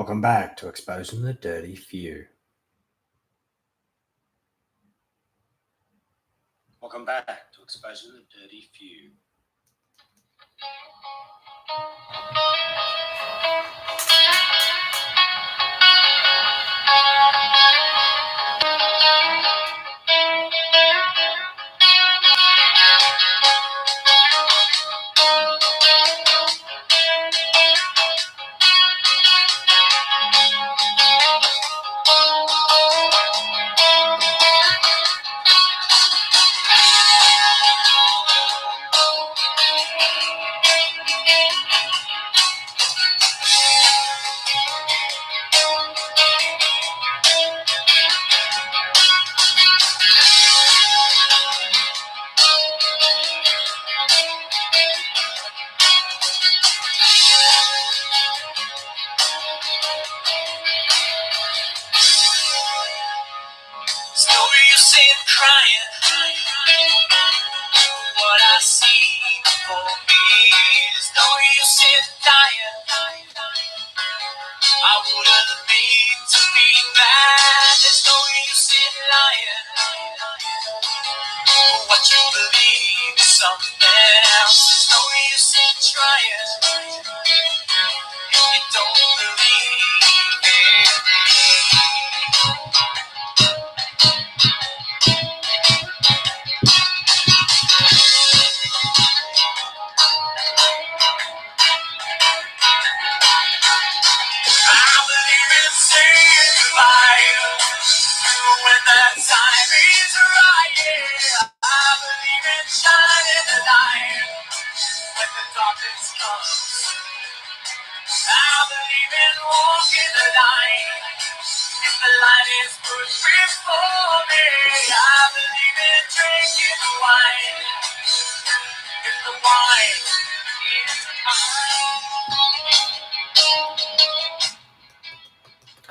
Welcome back to Exposing the Dirty Few. Welcome back to Exposing the Dirty Few.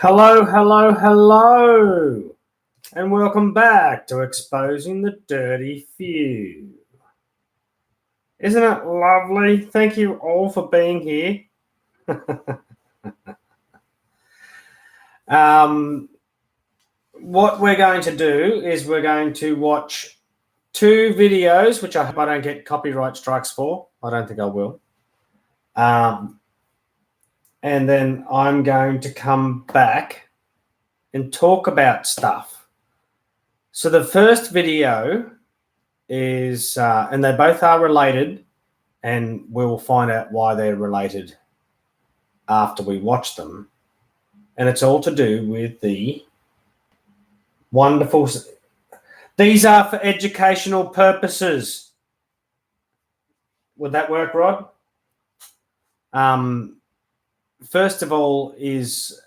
Hello, and welcome back to Exposing the Dirty Few. Isn't it lovely? Thank you all for being here. What we're going to do is we're going to watch two videos, which I hope I don't get copyright strikes for. I don't think I will. And then I'm going to come back and talk about stuff. So the first video is, and they both are related, and we'll find out why they're related after we watch them. And it's all to do with the wonderful, these are for educational purposes. Would that work, Rod? First of all is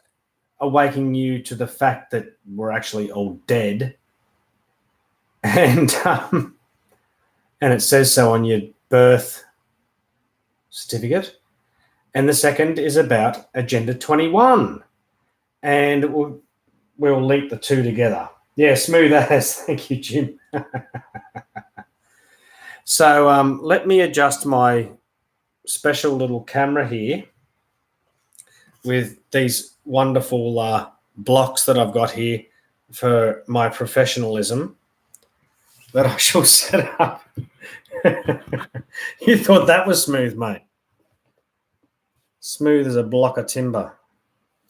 awakening you to the fact that we're actually all dead. And it says so on your birth certificate. And the second is about Agenda 21. And we'll link the two together. Yeah, smooth as. Thank you, Jim. So let me adjust my special little camera here with these wonderful blocks that I've got here for my professionalism that I shall set up. You thought that was smooth, mate. Smooth as a block of timber.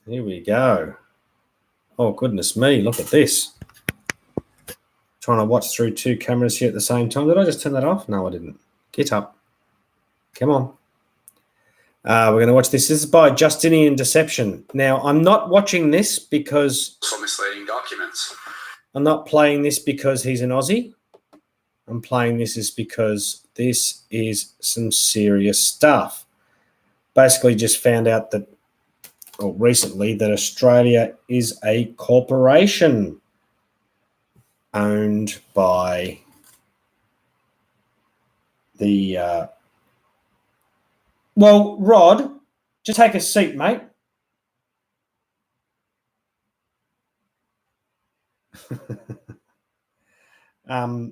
Here we go. Oh, goodness me, look at this. Trying to watch through two cameras here at the same time. Did I just turn that off? No, I didn't. Get up. Come on. We're going to watch this. This is by Justinian Deception. Now, I'm not watching this because... for misleading documents. I'm not playing this because he's an Aussie. I'm playing this is because this is some serious stuff. Basically just found out that, or recently, that Australia is a corporation owned by the... Well, Rod, just take a seat, mate. But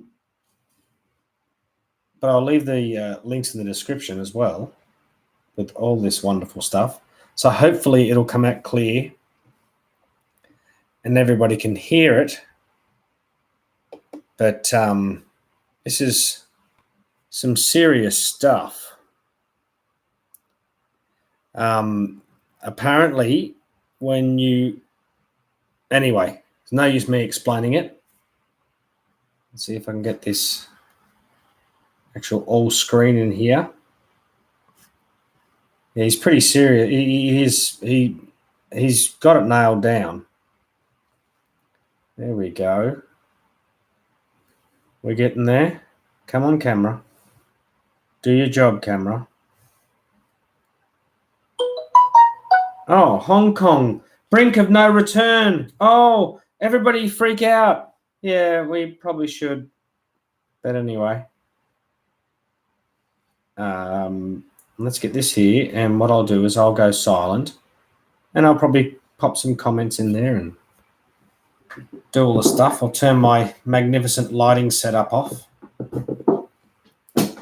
I'll leave the links in the description as well with all this wonderful stuff. So hopefully it'll come out clear and everybody can hear it. But this is some serious stuff. Apparently, when you... Anyway, there's no use me explaining it. Let's see if I can get this actual all screen in here. Yeah, he's pretty serious. He's got it nailed down. There we go. We're getting there. Come on, camera. Do your job, camera. Oh, Hong Kong. Brink of no return. Oh, everybody freak out. Yeah, we probably should. But anyway. Let's get this here. And what I'll do is I'll go silent. And I'll probably pop some comments in there and do all the stuff. I'll turn my magnificent lighting setup off.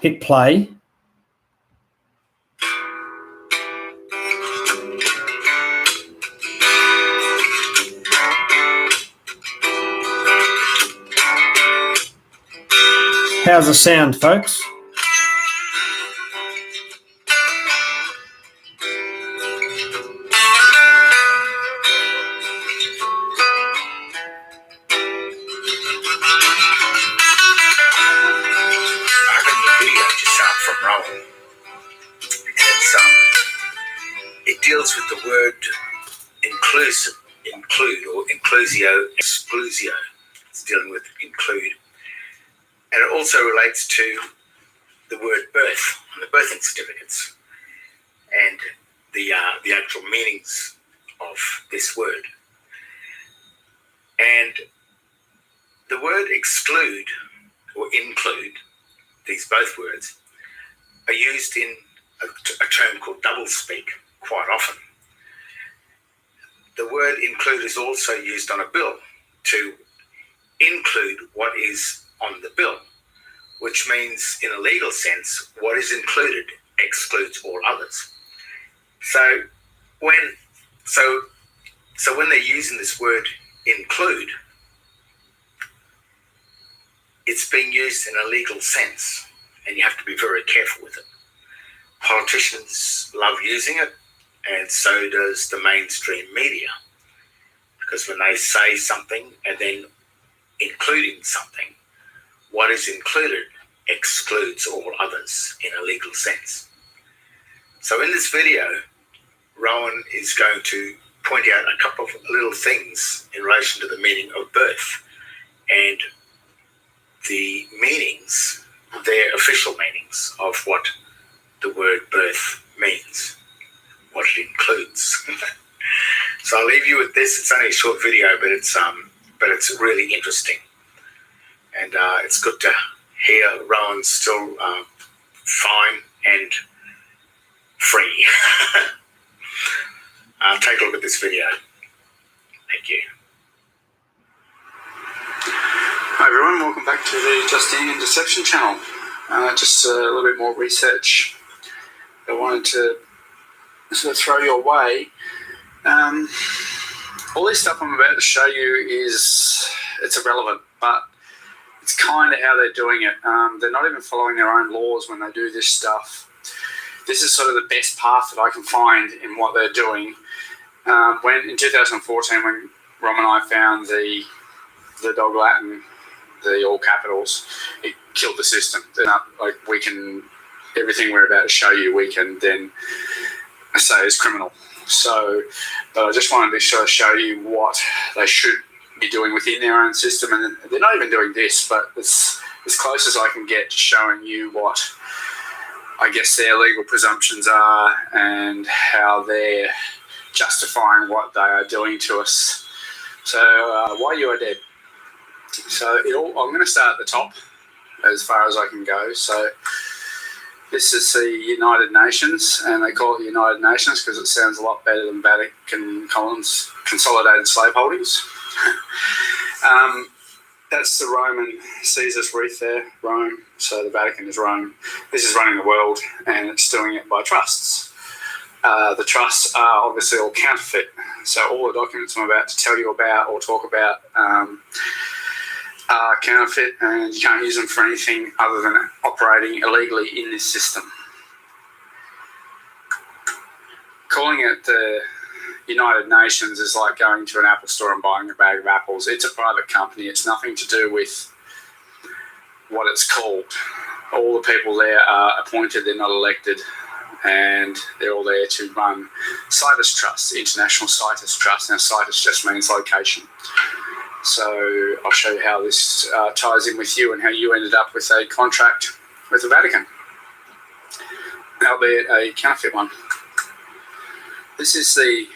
Hit play. How's the sound, folks? It deals with the word include, or inclusio, exclusio. It's dealing with include. And it also relates to the word birth, and the birthing certificates, and the actual meanings of this word. And the word exclude or include, these both words, are used in a term called doublespeak quite often. The word include is also used on a bill to include what is on the bill, which means in a legal sense, what is included excludes all others. So when they're using this word include, it's being used in a legal sense, and you have to be very careful with it. Politicians love using it, and so does the mainstream media, because when they say something and then including something, what is included excludes all others in a legal sense. So in this video, Rowan is going to point out a couple of little things in relation to the meaning of birth and the meanings, their official meanings of what the word birth means, what it includes. So I'll leave you with this. It's only a short video, but it's really interesting. And it's good to hear Rowan's still fine and free. Take a look at this video. Thank you. Hi everyone, welcome back to the Justinian Deception channel. Just a little bit more research I wanted to sort of throw your way. All this stuff I'm about to show you it's irrelevant, but it's kind of how they're doing it. They're not even following their own laws when they do this stuff. This is sort of the best path that I can find in what they're doing. When in 2014, when Rom and I found the dog Latin, the all capitals, it killed the system. Like everything we're about to show you, we can then say is criminal. So, but I just wanted to show you what they should be doing within their own system, and they're not even doing this, but it's as close as I can get to showing you what I guess their legal presumptions are and how they're justifying what they are doing to us. So, why you are dead. So I'm going to start at the top as far as I can go. So this is the United Nations, and they call it the United Nations because it sounds a lot better than Vatican Commons Consolidated Slave Holdings. That's the Roman Caesar's wreath there, Rome. So the Vatican is Rome. This is running the world, and it's doing it by trusts. The trusts are obviously all counterfeit. So all the documents I'm about to tell you about or talk about are counterfeit, and you can't use them for anything other than operating illegally in this system. Calling it the United Nations is like going to an Apple store and buying a bag of apples. It's a private company. It's nothing to do with what it's called. All the people there are appointed, they're not elected, and they're all there to run CITES Trust, International CITES Trust. Now, CITES just means location. So I'll show you how this ties in with you and how you ended up with a contract with the Vatican, albeit a counterfeit one. This is the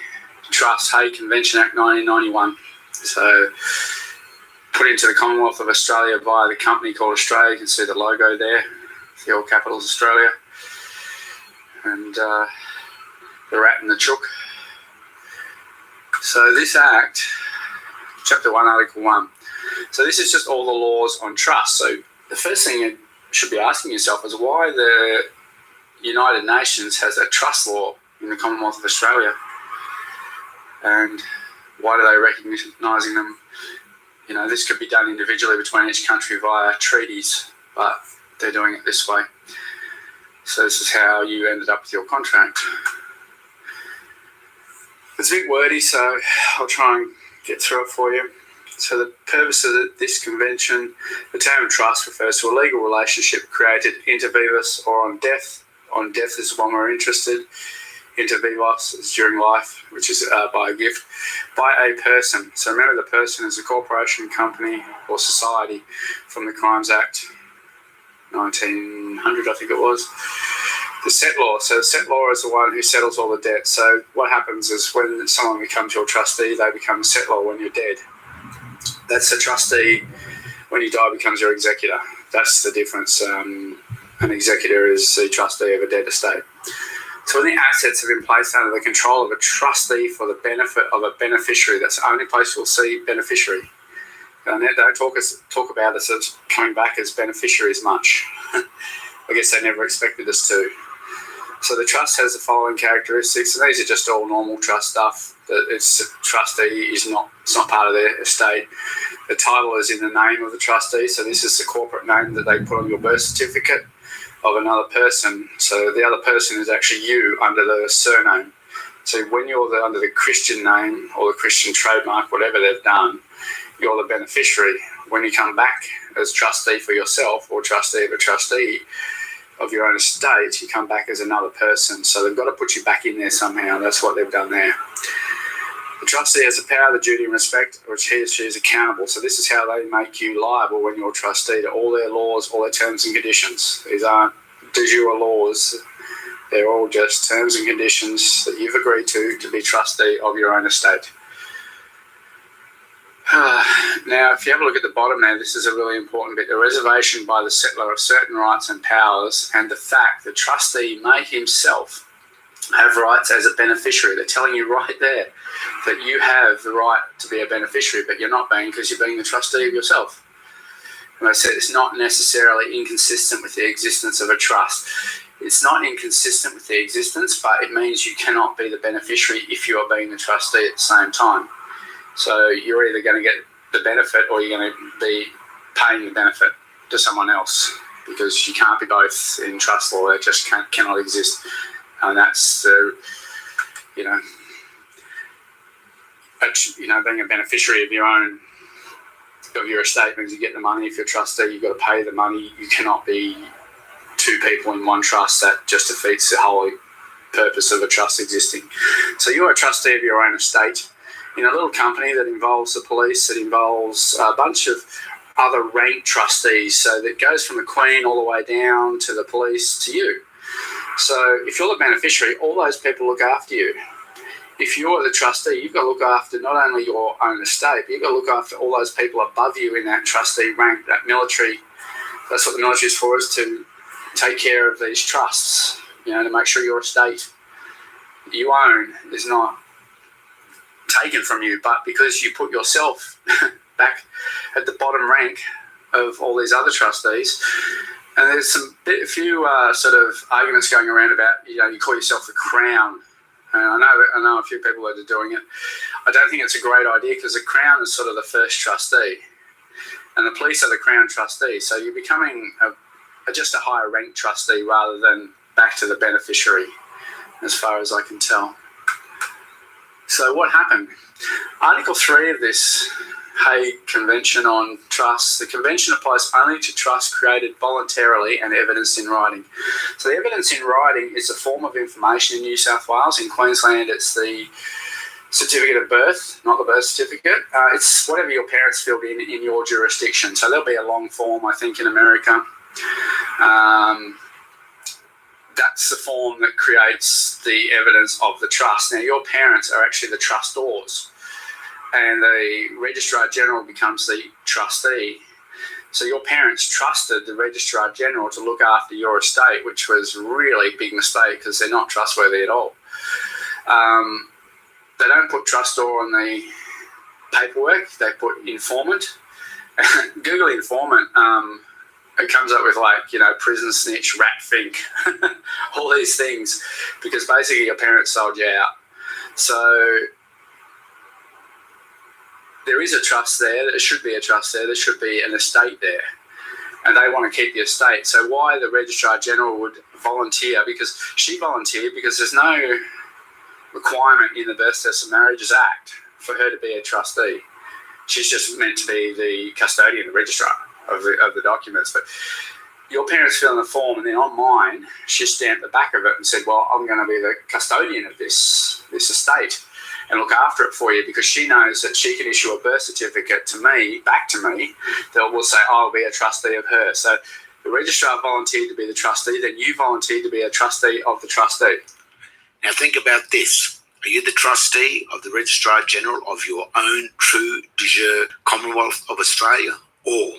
Trust Hague Convention Act 1991. So put into the Commonwealth of Australia via the company called Australia. You can see the logo there, the all capitals Australia, and the rat and the chook. So this act, Chapter 1, Article 1. So this is just all the laws on trust. So the first thing you should be asking yourself is why the United Nations has a trust law in the Commonwealth of Australia, and why are they recognising them? You know, this could be done individually between each country via treaties, but they're doing it this way. So this is how you ended up with your contract. It's a bit wordy, so I'll try and get through it for you. So the purpose of this convention, the term trust refers to a legal relationship created inter vivos or on death. On death is when we're interested. Inter vivos is during life, which is by a gift, by a person. So remember, the person is a corporation, company, or society from the Crimes Act 1900, I think it was. The settlor. So the settlor is the one who settles all the debt. So what happens is when someone becomes your trustee, they become a settlor when you're dead. That's the trustee. When you die, becomes your executor. That's the difference. An executor is the trustee of a dead estate. So when the assets have been placed under the control of a trustee for the benefit of a beneficiary, that's the only place you'll see beneficiary. And they don't talk about us as coming back as beneficiaries much. I guess they never expected us to. So the trust has the following characteristics, and these are just all normal trust stuff. Its trustee it's not part of their estate. The title is in the name of the trustee, so this is the corporate name that they put on your birth certificate of another person. So the other person is actually you under the surname. So when you're under the Christian name or the Christian trademark, whatever they've done, you're the beneficiary. When you come back as trustee for yourself or trustee of a trustee of your own estate, you come back as another person. So they've got to put you back in there somehow. That's what they've done there. The trustee has the power, the duty and respect, which he or she is accountable. So this is how they make you liable when you're a trustee to all their laws, all their terms and conditions. These aren't de jure laws. They're all just terms and conditions that you've agreed to be trustee of your own estate. Now, if you have a look at the bottom there, this is a really important bit. The reservation by the settlor of certain rights and powers, and the fact the trustee may himself have rights as a beneficiary. They're telling you right there that you have the right to be a beneficiary, but you're not being, because you're being the trustee of yourself. And I said it's not necessarily inconsistent with the existence of a trust. It's not inconsistent with the existence, but it means you cannot be the beneficiary if you are being the trustee at the same time. So you're either going to get the benefit or you're going to be paying the benefit to someone else, because you can't be both in trust law. It just cannot exist. And that's being a beneficiary of your estate means you get the money. If you're a trustee, you've got to pay the money. You cannot be two people in one trust. That just defeats the whole purpose of a trust existing. So you're a trustee of your own estate in a little company that involves the police, that involves a bunch of other ranked trustees. So that goes from the Queen all the way down to the police to you. So if you're the beneficiary, all those people look after you. If you're the trustee, you've got to look after not only your own estate, but you've got to look after all those people above you in that trustee rank, that military. That's what the military is for, is to take care of these trusts, to make sure your estate that you own is not taken from you, but because you put yourself back at the bottom rank of all these other trustees. And there's a few sort of arguments going around about, you call yourself the Crown and I know a few people that are doing it. I don't think it's a great idea because the Crown is sort of the first trustee, and the police are the Crown trustee. So you're becoming just a higher ranked trustee rather than back to the beneficiary, as far as I can tell. So what happened? Article 3 of this Hague Convention on Trusts. The convention applies only to trusts created voluntarily and evidenced in writing. So the evidence in writing is a form of information in New South Wales. In Queensland, it's the certificate of birth, not the birth certificate. It's whatever your parents filled in your jurisdiction. So there'll be a long form, I think, in America. That's the form that creates the evidence of the trust. Now, your parents are actually the trustors, and the Registrar General becomes the trustee. So your parents trusted the Registrar General to look after your estate, which was really a big mistake because they're not trustworthy at all. They don't put trustor on the paperwork, they put informant. Google informant, it comes up with prison snitch, rat fink, all these things, because basically your parents sold you out. So there is a trust there, there should be a trust there should be an estate there, and they want to keep the estate. So why the Registrar General would volunteer, because she volunteered because there's no requirement in the Birth, Deaths and Marriages Act for her to be a trustee. She's just meant to be the custodian, the registrar of the documents. But your parents fill in the form, and then on mine, she stamped the back of it and said, well, I'm going to be the custodian of this estate and look after it for you, because she knows that she can issue a birth certificate to me, back to me, that will say I'll be a trustee of her. So the registrar volunteered to be the trustee, then you volunteered to be a trustee of the trustee. Now think about this. Are you the trustee of the Registrar General of your own true de jure Commonwealth of Australia? Or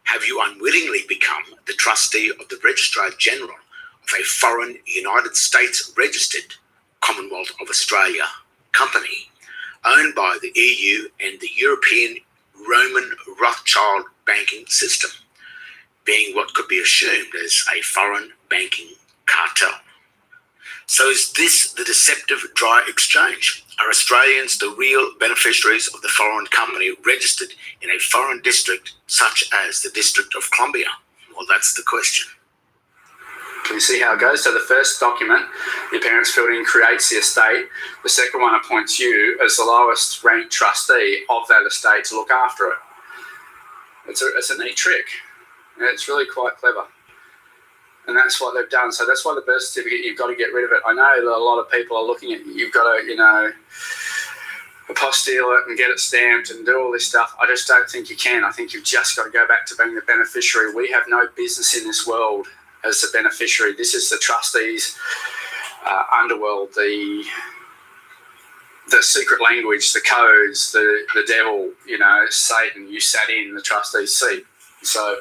have you unwittingly become the trustee of the Registrar General of a foreign United States registered Commonwealth of Australia company owned by the EU and the European Roman Rothschild banking system, being what could be assumed as a foreign banking cartel? So is this the deceptive dry exchange? Are Australians the real beneficiaries of the foreign company registered in a foreign district such as the District of Columbia? Well, that's the question. Can you see how it goes? So the first document your parents filled in creates the estate. The second one appoints you as the lowest ranked trustee of that estate to look after it. It's a neat trick. And it's really quite clever. And that's what they've done. So that's why the birth certificate, you've got to get rid of it. I know that a lot of people are looking at, you've got to, apostille it and get it stamped and do all this stuff. I just don't think you can. I think you've just got to go back to being the beneficiary. We have no business in this world as the beneficiary. This is the trustees' underworld, the secret language, the codes, the devil, Satan. You sat in the trustee's seat. So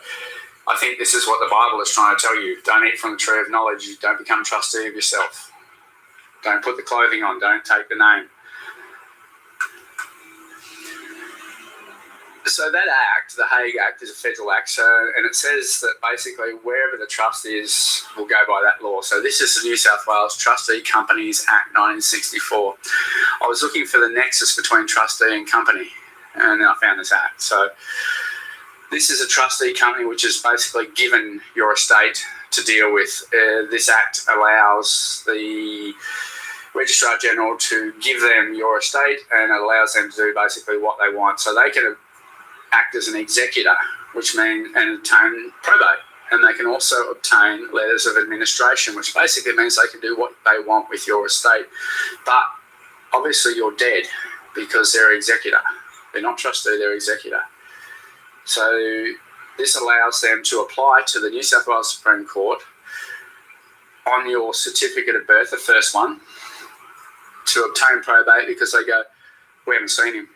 I think this is what the Bible is trying to tell you. Don't eat from the tree of knowledge. You don't become trustee of yourself. Don't put the clothing on. Don't take the name. So that act, the Hague Act, is a federal act. And it says that basically wherever the trust is will go by that law. So this is the New South Wales Trustee Companies Act 1964. I was looking for the nexus between trustee and company, and then I found this act. So this is a trustee company which is basically given your estate to deal with. This act allows the Registrar General to give them your estate, and it allows them to do basically what they want. So they can act as an executor, which means and obtain probate. And they can also obtain letters of administration, which basically means they can do what they want with your estate. But obviously you're dead because they're executor. They're not trustee, they're executor. So this allows them to apply to the New South Wales Supreme Court on your certificate of birth, the first one, to obtain probate, because they go, we haven't seen him,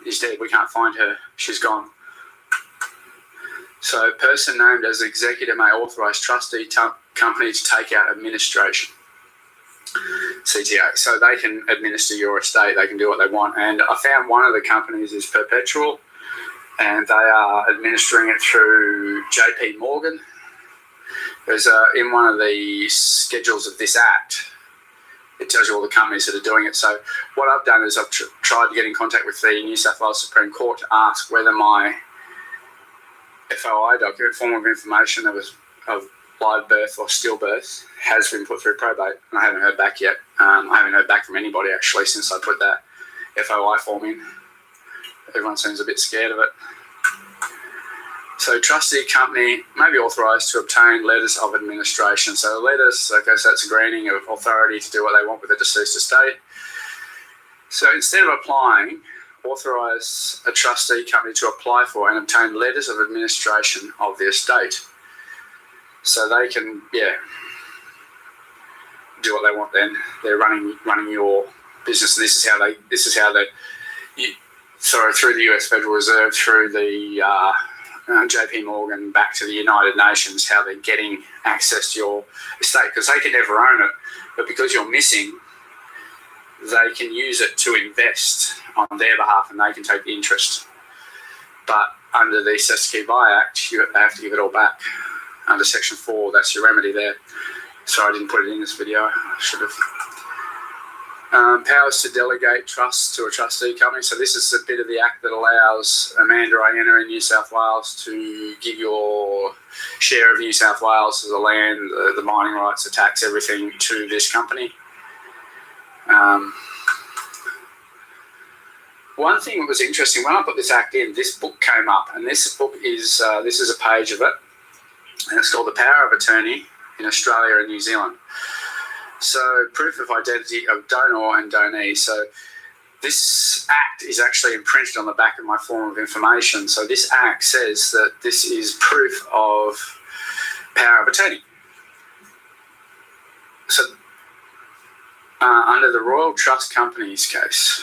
he's dead, we can't find her, she's gone. So a person named as executor may authorise trustee company to take out administration, CTA. So they can administer your estate, they can do what they want. And I found one of the companies is Perpetual, and they are administering it through JP Morgan. There's in one of the schedules of this act, it tells you all the companies that are doing it. So what I've done is I've tried to get in contact with the New South Wales Supreme Court to ask whether my FOI document, form of information of live birth or stillbirth, has been put through probate, and I haven't heard back yet. I haven't heard back from anybody actually since I put that FOI form in. Everyone seems a bit scared of it. So trustee company may be authorised to obtain letters of administration. So letters, I guess that's a granting of authority to do what they want with a deceased estate. So instead of applying, authorise a trustee company to apply for and obtain letters of administration of the estate. So they can, do what they want then. They're running your business, and this is how they through the US Federal Reserve, through the JP Morgan, back to the United Nations, how they're getting access to your estate, because they can never own it, but because you're missing, they can use it to invest on their behalf, and they can take the interest. But under the Cestui Que Act, they have to give it all back. Under Section 4, that's your remedy there. Sorry, I didn't put it in this video. I should have. Powers to delegate trusts to a trustee company. So this is a bit of the act that allows Amanda Iena in New South Wales to give your share of New South Wales, the land, the mining rights, the tax, everything to this company. One thing that was interesting, when I put this act in, this book came up, and this book is this is a page of it, and it's called The Power of Attorney in Australia and New Zealand. So proof of identity of donor and donee. So this act is actually imprinted on the back of my form of information. So this act says that this is proof of power of attorney. So under the Royal Trust Companies case,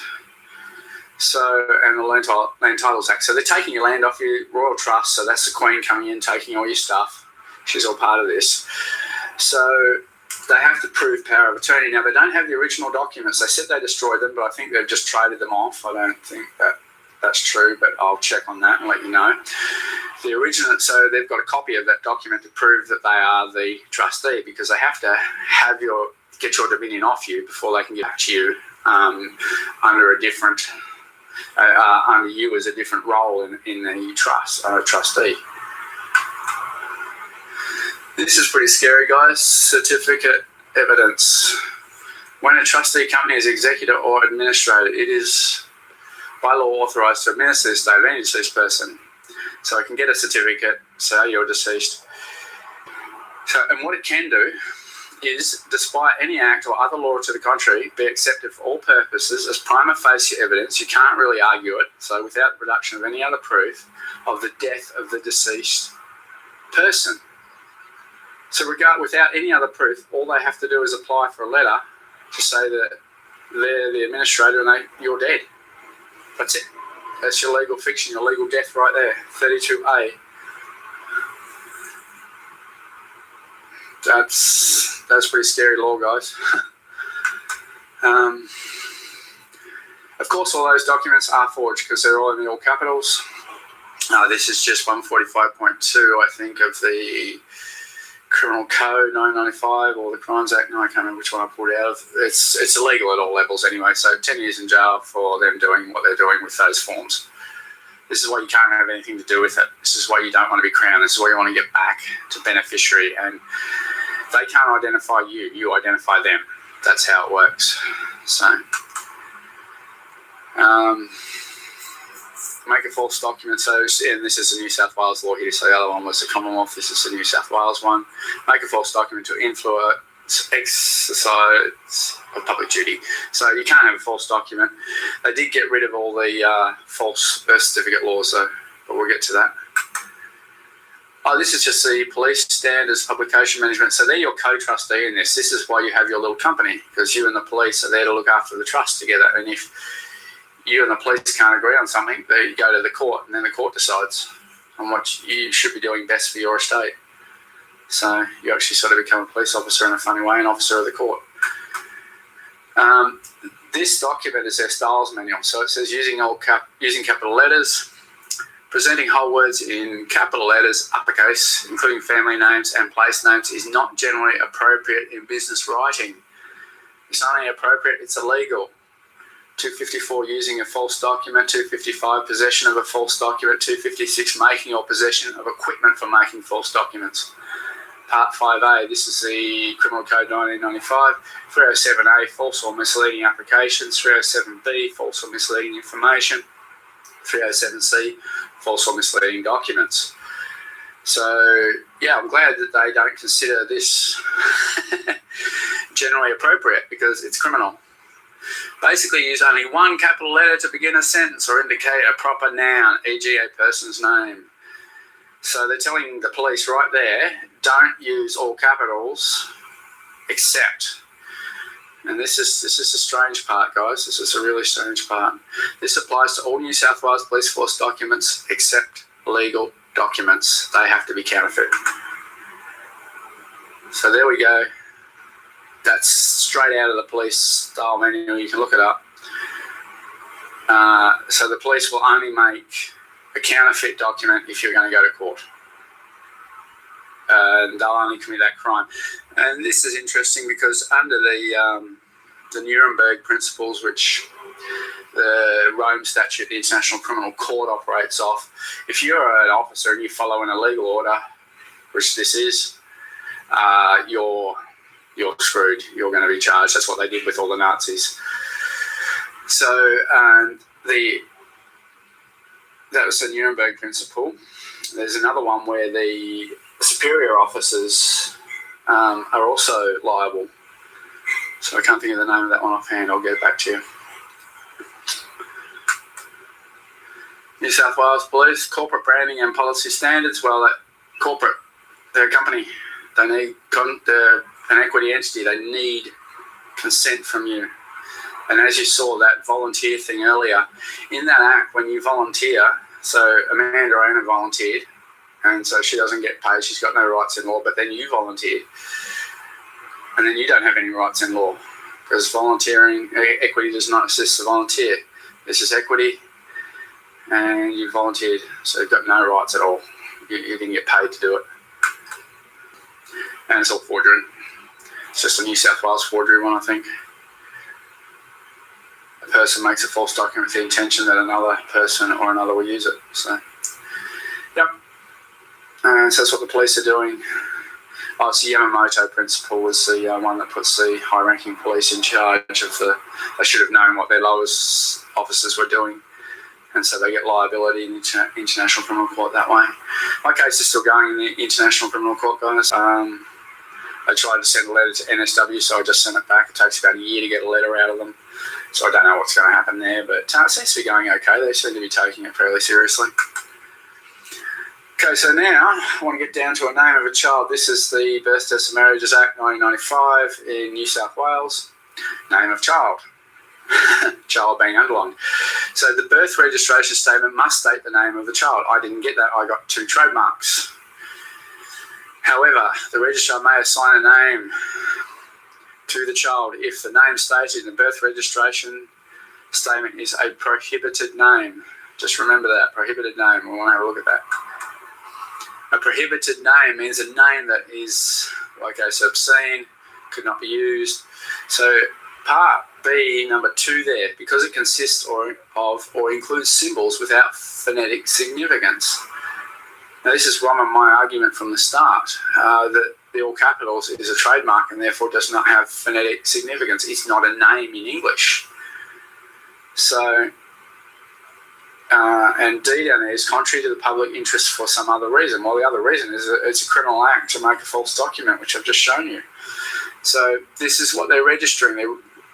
and the Land Titles Act. So they're taking your land off your Royal Trust. So that's the Queen coming in, taking all your stuff. She's all part of this. So they have to prove power of attorney. Now, they don't have the original documents. They said they destroyed them, but I think they've just traded them off. I don't think that's true, but I'll check on that and let you know. The original, so they've got a copy of that document to prove that they are the trustee, because they have to get your dominion off you before they can get back to you under a different, under you as a different role in the trust, trustee. This is pretty scary, guys. Certificate evidence. When a trustee company is executor or administrator, it is by law authorised to administer the estate of any deceased person. So it can get a certificate, say you're deceased. And what it can do is, despite any act or other law to the contrary, be accepted for all purposes as prima facie evidence. You can't really argue it. So without the production of any other proof of the death of the deceased person. So without any other proof, all they have to do is apply for a letter to say that they're the administrator and you're dead. That's it. That's your legal fiction, your legal death right there, 32A. That's pretty scary law, guys. Of course, all those documents are forged because they're all in the all capitals. This is just 145.2, I think, of the Criminal Code 995 or the Crimes Act. No, I can't remember which one I pulled out of. It's illegal at all levels anyway, so 10 years in jail for them doing what they're doing with those forms. This is why you can't have anything to do with it. This is why you don't want to be crowned. This is why you want to get back to beneficiary, and they can't identify you. You identify them. That's how it works. So, make a false document. So, and this is a New South Wales law here. So the other one was the Commonwealth. This is the New South Wales one. Make a false document to influence exercise of public duty. So you can't have a false document. They did get rid of all the false birth certificate laws, though, but we'll get to that. This is just the police standards publication management. So they're your co-trustee in this. This is why you have your little company, because you and the police are there to look after the trust together. And if you and the police can't agree on something, they go to the court, and then the court decides on what you should be doing best for your estate. So you actually sort of become a police officer in a funny way, an officer of the court. This document is their styles manual. So it says using capital letters, presenting whole words in capital letters, uppercase, including family names and place names, is not generally appropriate in business writing. It's not only appropriate, it's illegal. 254, using a false document. 255, possession of a false document. 256, making or possession of equipment for making false documents. Part 5A, this is the Criminal Code 1995. 307A, false or misleading applications. 307B, false or misleading information. 307C, false or misleading documents. So, yeah, I'm glad that they don't consider this generally appropriate because it's criminal. Basically, use only one capital letter to begin a sentence or indicate a proper noun, e.g. a person's name. So they're telling the police right there, don't use all capitals except. And this is a strange part, guys. This is a really strange part. This applies to all New South Wales Police Force documents except legal documents. They have to be counterfeit. So there we go. That's straight out of the police style manual. You can look it up. So the police will only make a counterfeit document if you're going to go to court. And they'll only commit that crime. And this is interesting because under the Nuremberg principles, which the Rome Statute, the International Criminal Court operates off, if you're an officer and you follow an illegal order, which this is, you're screwed. You're going to be charged. That's what they did with all the Nazis. So that was the Nuremberg principle. There's another one where the superior officers are also liable. So I can't think of the name of that one offhand. I'll get back to you. New South Wales Police, corporate branding and policy standards. Well, that corporate, they're a company. They need they're an equity entity. They need consent from you. And as you saw that volunteer thing earlier, in that act, when you volunteer, so Amanda Ona volunteered, and so she doesn't get paid. She's got no rights in law, but then you volunteered. And then you don't have any rights in law because volunteering, equity does not assist the volunteer. This is equity and you volunteered, so you've got no rights at all. You didn't get paid to do it. And it's all forgery. It's just a New South Wales forgery one, I think. A person makes a false document with the intention that another person or another will use it. So, yep. So that's what the police are doing. Oh, it's the Yamamoto principle was the one that puts the high-ranking police in charge of the. They should have known what their lowest officers were doing, and so they get liability in the International Criminal Court that way. My case is still going in the International Criminal Court, guys. I tried to send a letter to NSW, so I just sent it back. It takes about a year to get a letter out of them, so I don't know what's going to happen there, but it seems to be going okay. They seem to be taking it fairly seriously. Okay, so now I want to get down to a name of a child. This is the Birth, Deaths and Marriages Act 1995 in New South Wales. Name of child. Child being underlined. So the birth registration statement must state the name of the child. I didn't get that. I got 2 trademarks. However, the registrar may assign a name to the child if the name stated in the birth registration statement is a prohibited name. Just remember that, prohibited name. We want to have a look at that. A prohibited name means a name that is, like I said, obscene, could not be used. So part B, number 2 there, because it consists of or includes symbols without phonetic significance. Now this is one of my argument from the start, that the all capitals is a trademark and therefore does not have phonetic significance. It's not a name in English. So, and D down there is contrary to the public interest for some other reason. Well, the other reason is that it's a criminal act to make a false document, which I've just shown you. So this is what they're registering.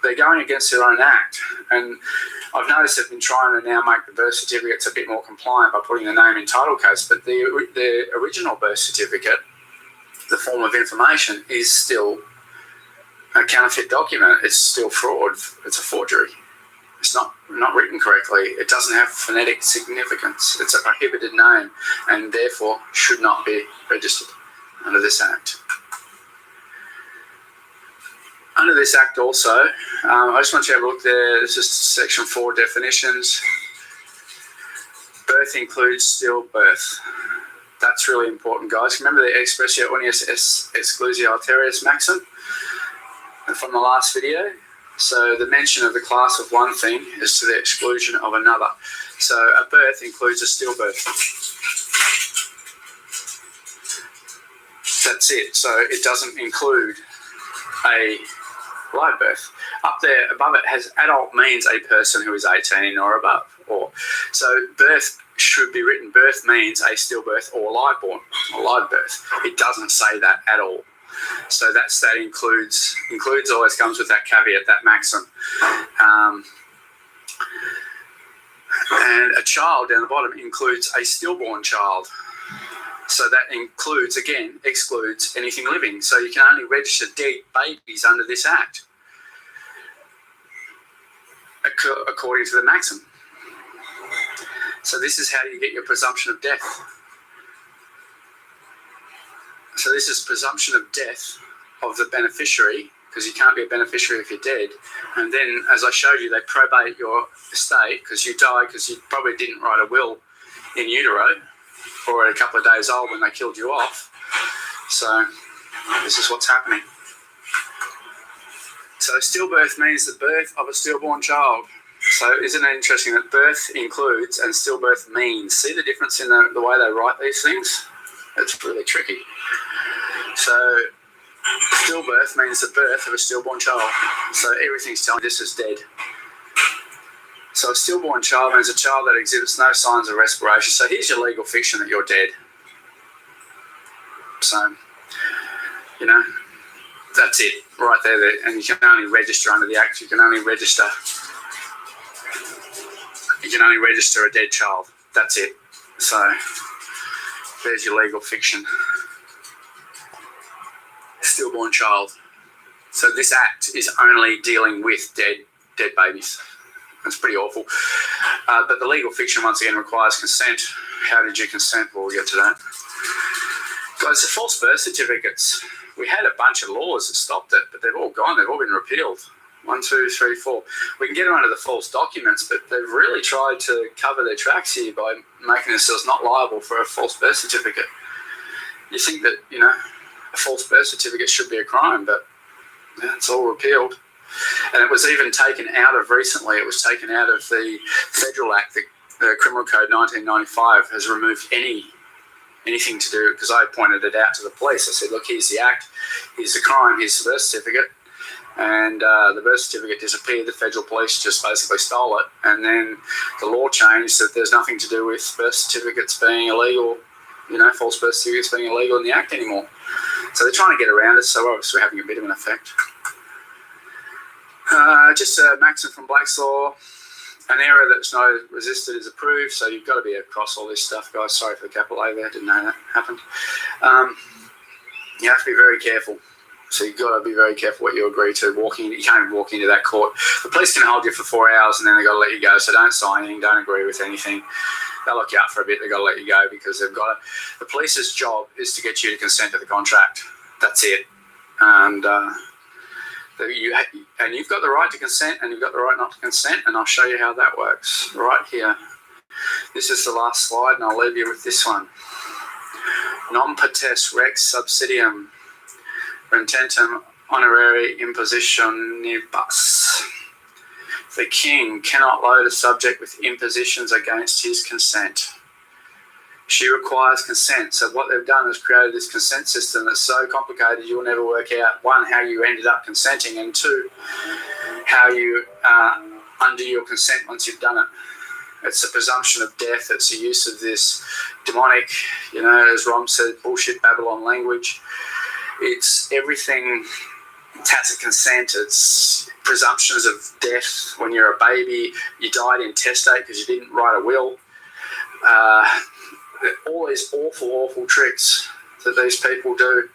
They're going against their own act. And I've noticed they've been trying to now make the birth certificates a bit more compliant by putting the name in title case, but the original birth certificate, the form of information, is still a counterfeit document. It's still fraud. It's a forgery. It's not written correctly. It doesn't have phonetic significance. It's a prohibited name and therefore should not be registered under this act. Under this act also, I just want you to have a look there. This is section 4 definitions. Birth includes stillbirth. That's really important, guys. Remember the expressio unius exclusio alterius maxim? from the last video. So the mention of the class of one thing is to the exclusion of another. So a birth includes a stillbirth. That's it. So it doesn't include a live birth. Up there above it has adult means a person who is 18 or above. So birth should be written, birth means a stillbirth or live-born or live birth. It doesn't say that at all. So that includes always comes with that caveat, that maxim. And a child down the bottom includes a stillborn child. So that includes, again, excludes anything living. So you can only register dead babies under this act, according to the maxim. So this is how you get your presumption of death. So this is presumption of death of the beneficiary, because you can't be a beneficiary if you're dead. And then, as I showed you, they probate your estate because you died because you probably didn't write a will in utero or a couple of days old when they killed you off. So this is what's happening. So stillbirth means the birth of a stillborn child. So isn't it interesting that birth includes and stillbirth means? See the difference in the way they write these things? It's really tricky. So stillbirth means the birth of a stillborn child. So everything's telling this is dead. So a stillborn child means a child that exhibits no signs of respiration. So here's your legal fiction that you're dead. So, that's it right there. And you can only register under the Act. You can only register a dead child. That's it. So there's your legal fiction. Stillborn child. So this Act is only dealing with dead babies. That's pretty awful. But the legal fiction, once again, requires consent. How did you consent? Well, we'll get to that. Guys, the false birth certificates. We had a bunch of laws that stopped it, but they've all gone. They've all been repealed. 1, 2, 3, 4. We can get them under the false documents, but they've really tried to cover their tracks here by making themselves not liable for a false birth certificate. You think that, a false birth certificate should be a crime, but it's all repealed. And it was even taken out of recently. It was taken out of the Federal Act. The Criminal Code 1995 has removed anything to do, because I pointed it out to the police. I said, look, here's the Act, here's the crime, here's the birth certificate. And the birth certificate disappeared. The federal police just basically stole it. And then the law changed that there's nothing to do with birth certificates being illegal, false birth certificates being illegal in the Act anymore. So they're trying to get around it, so obviously we're having a bit of an effect. Just a maxim from Black's Law. An error that's not resisted is approved, so you've got to be across all this stuff, guys. Sorry for the capital A there, didn't know that happened. You have to be very careful. So you've got to be very careful what you agree to. You can't even walk into that court. The police can hold you for 4 hours and then they've got to let you go. So don't sign anything, don't agree with anything. They'll lock you up for a bit, they've got to let you go because they've got to. The police's job is to get you to consent to the contract. That's it. And you've got the right to consent and you've got the right not to consent, and I'll show you how that works right here. This is the last slide and I'll leave you with this one. Non potest rex subsidium rententum honorari impositionibus. The king cannot load a subject with impositions against his consent. She requires consent. So what they've done is created this consent system that's so complicated you'll never work out, one, how you ended up consenting, and two, how you undo your consent once you've done it. It's a presumption of death. It's the use of this demonic, as Rom said, bullshit Babylon language. It's everything tacit consent. It's presumptions of death when you're a baby. You died intestate because you didn't write a will. All these awful tricks that these people do.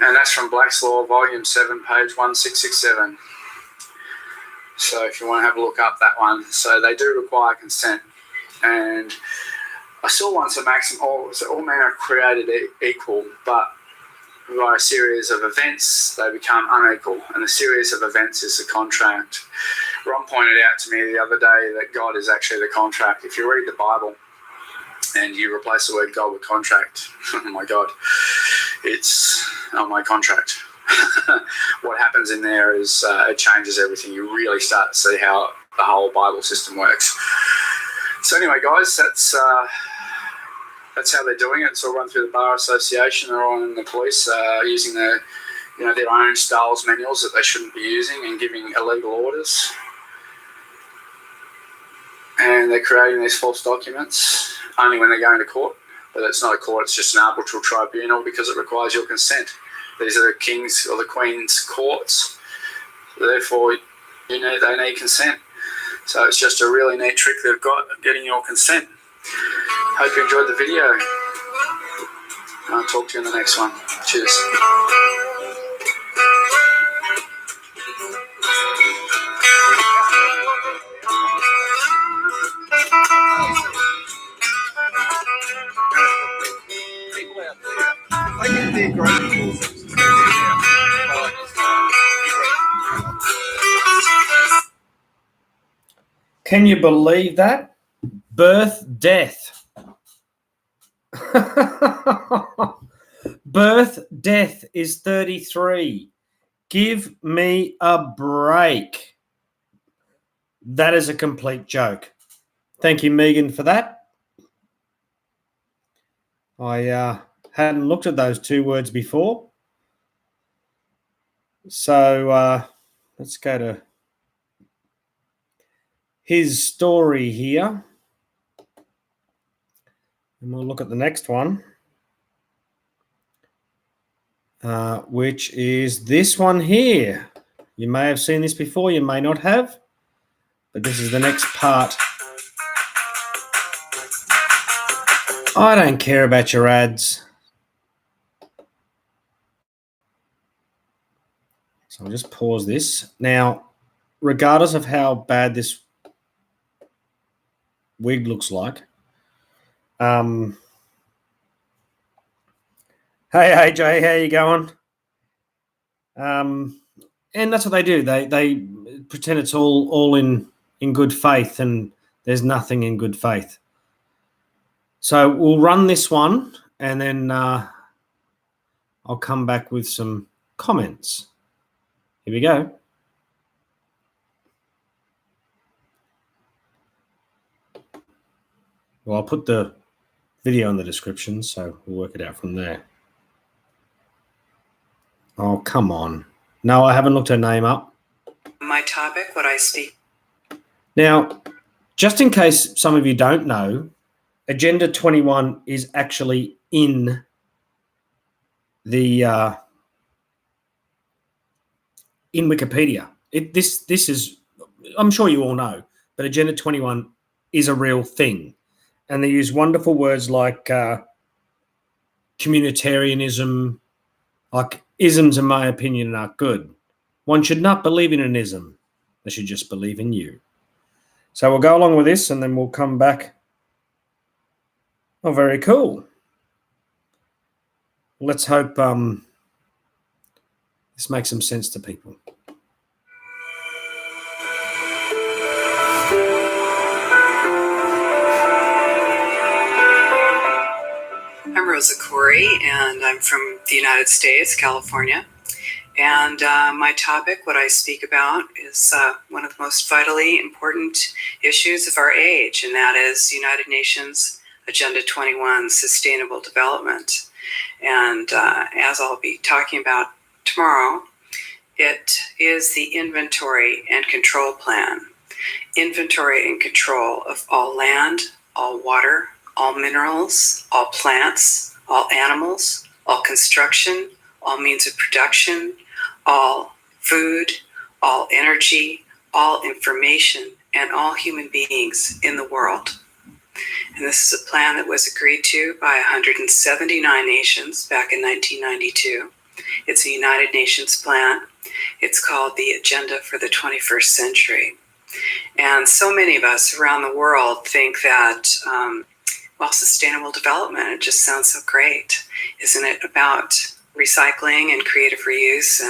And that's from Black's Law, Volume 7, page 1667. So if you want to have a look up that one. So they do require consent. And I saw once a maxim, all men are created equal, but by a series of events, they become unequal. And the series of events is the contract. Ron pointed out to me the other day that God is actually the contract. If you read the Bible and you replace the word God with contract, oh my God, it's my contract. what happens in there is it changes everything. You really start to see how the whole Bible system works. So anyway, guys, that's how they're doing it. It's all run through the Bar Association. They're on the police using their own styles manuals that they shouldn't be using and giving illegal orders. And they're creating these false documents only when they're going to court. But it's not a court, it's just an arbitral tribunal because it requires your consent. These are the King's or the Queen's courts. Therefore, they need consent. So it's just a really neat trick they've got of getting your consent. Hope you enjoyed the video. I'll talk to you in the next one. Cheers. People out there, I get their great Can you believe that? Birth, death. Birth, death is 33. Give me a break. That is a complete joke. Thank you, Megan, for that. I hadn't looked at those two words before. So let's go to his story here. And we'll look at the next one, which is this one here. You may have seen this before, you may not have, but this is the next part. I don't care about your ads. So I'll just pause this. Now, regardless of how bad this wig looks like, hey AJ, how you going? And that's what they do. They pretend it's all in good faith, and there's nothing in good faith. So we'll run this one, and then I'll come back with some comments. Here we go. Well, I'll put the video in the description, so we'll work it out from there. Oh, come on. No, I haven't looked her name up. My topic, what I speak. Now, just in case some of you don't know, Agenda 21 is actually in the in Wikipedia. This is, I'm sure you all know, but Agenda 21 is a real thing. And they use wonderful words like communitarianism, like isms, in my opinion, are good. One should not believe in an ism. They should just believe in you. So we'll go along with this, and then we'll come back. Oh, very cool. Let's hope this makes some sense to people. I'm Rosa Corey, and I'm from the United States, California. And my topic, what I speak about, is one of the most vitally important issues of our age, and that is United Nations Agenda 21, Sustainable Development. And as I'll be talking about tomorrow, it is the inventory and control plan. Inventory and control of all land, all water, all minerals, all plants, all animals, all construction, all means of production, all food, all energy, all information, and all human beings in the world. And this is a plan that was agreed to by 179 nations back in 1992. It's a United Nations plan. It's called the Agenda for the 21st Century. And so many of us around the world think that, sustainable development, it just sounds so great. Isn't it about recycling and creative reuse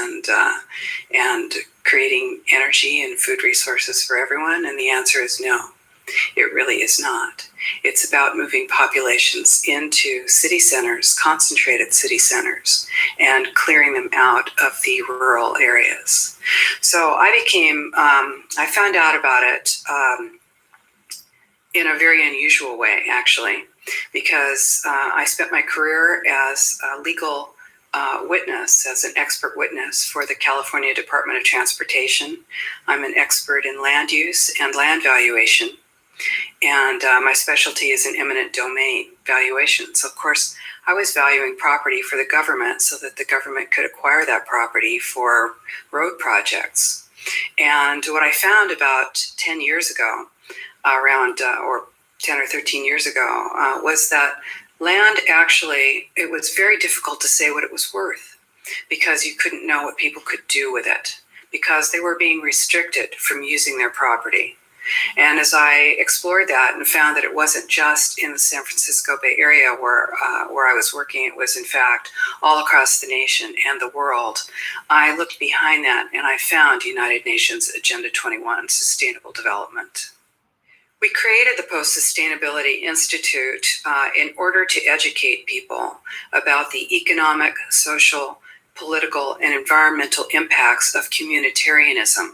and creating energy and food resources for everyone? And the answer is no. It really is not. It's about moving populations into city centers, concentrated city centers, and clearing them out of the rural areas. So I found out about it in a very unusual way, actually, because I spent my career as a legal witness, as an expert witness for the California Department of Transportation. I'm an expert in land use and land valuation. And my specialty is in eminent domain valuation. So, of course, I was valuing property for the government so that the government could acquire that property for road projects. And what I found about 10 years ago, or 10 or 13 years ago, was that land actually, it was very difficult to say what it was worth because you couldn't know what people could do with it because they were being restricted from using their property. And as I explored that and found that it wasn't just in the San Francisco Bay Area where I was working, it was in fact all across the nation and the world, I looked behind that and I found United Nations Agenda 21, Sustainable Development. We created the Post-Sustainability Institute in order to educate people about the economic, social, political, and environmental impacts of communitarianism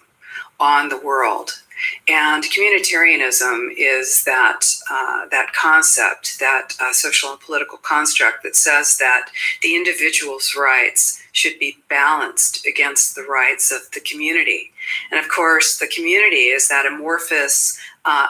on the world. And communitarianism is that concept, that social and political construct that says that the individual's rights should be balanced against the rights of the community. And of course, the community is that amorphous,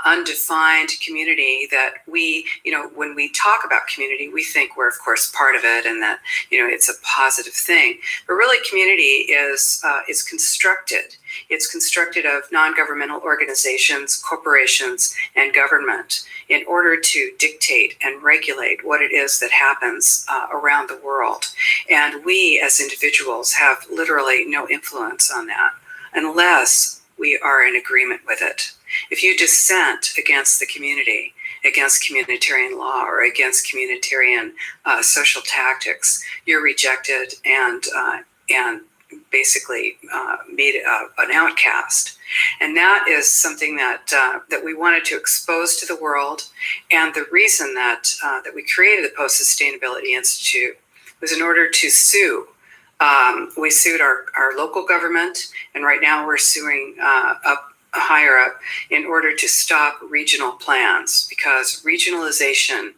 undefined community that we, when we talk about community, we think we're, of course, part of it and that, it's a positive thing. But really, community is constructed. It's constructed of non-governmental organizations, corporations, and government in order to dictate and regulate what it is that happens around the world. And we, as individuals, have literally no influence on that unless we are in agreement with it. If you dissent against the community, against communitarian law or against communitarian social tactics, you're rejected and basically made an outcast. And that is something that we wanted to expose to the world. And the reason that we created the Post-Sustainability Institute was in order to sue. We sued our local government, and right now we're suing higher up in order to stop regional plans, because regionalization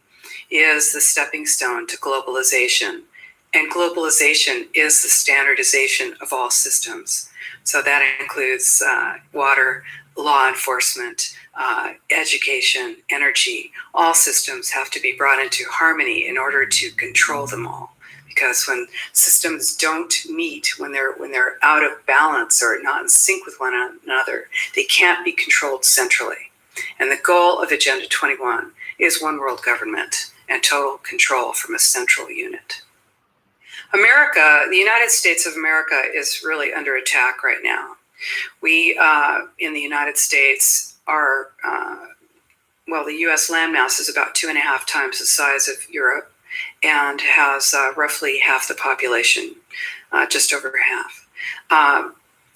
is the stepping stone to globalization. And globalization is the standardization of all systems. So that includes water, law enforcement, education, energy. All systems have to be brought into harmony in order to control them all. Because when systems don't meet, when they're out of balance or not in sync with one another, they can't be controlled centrally. And the goal of Agenda 21 is one world government and total control from a central unit. America, the United States of America, is really under attack right now. We, in the United States, are, the U.S. landmass is about 2.5 times the size of Europe and has roughly half the population, just over half.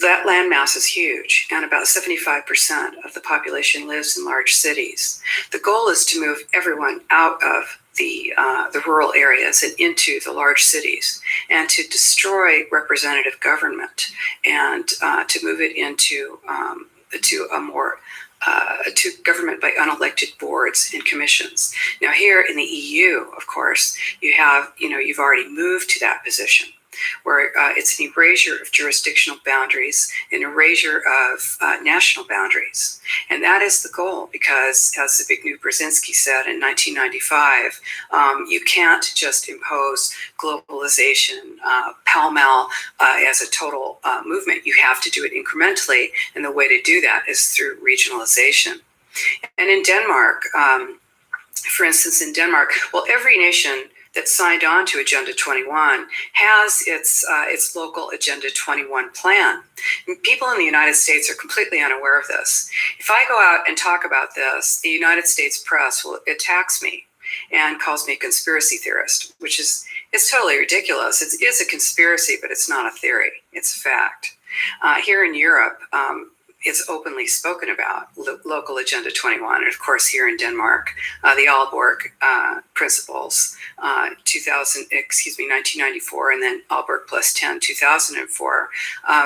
That landmass is huge, and about 75% of the population lives in large cities. The goal is to move everyone out of the rural areas and into the large cities, and to destroy representative government, and to move it into to government by unelected boards and commissions. Now, here in the EU, of course, you've already moved to that position, where it's an erasure of jurisdictional boundaries, an erasure of national boundaries. And that is the goal, because as Zbigniew Brzezinski said in 1995, you can't just impose globalization pell-mell as a total movement. You have to do it incrementally, and the way to do that is through regionalization. And in Denmark, for instance, every nation that signed on to Agenda 21 has its local Agenda 21 plan. And people in the United States are completely unaware of this. If I go out and talk about this, the United States press attacks me and calls me a conspiracy theorist, which is totally ridiculous. It is a conspiracy, but it's not a theory. It's a fact. Here in Europe, is openly spoken about, local Agenda 21. And of course, here in Denmark, the Aalborg Principles, 1994, and then Aalborg Plus 10, 2004,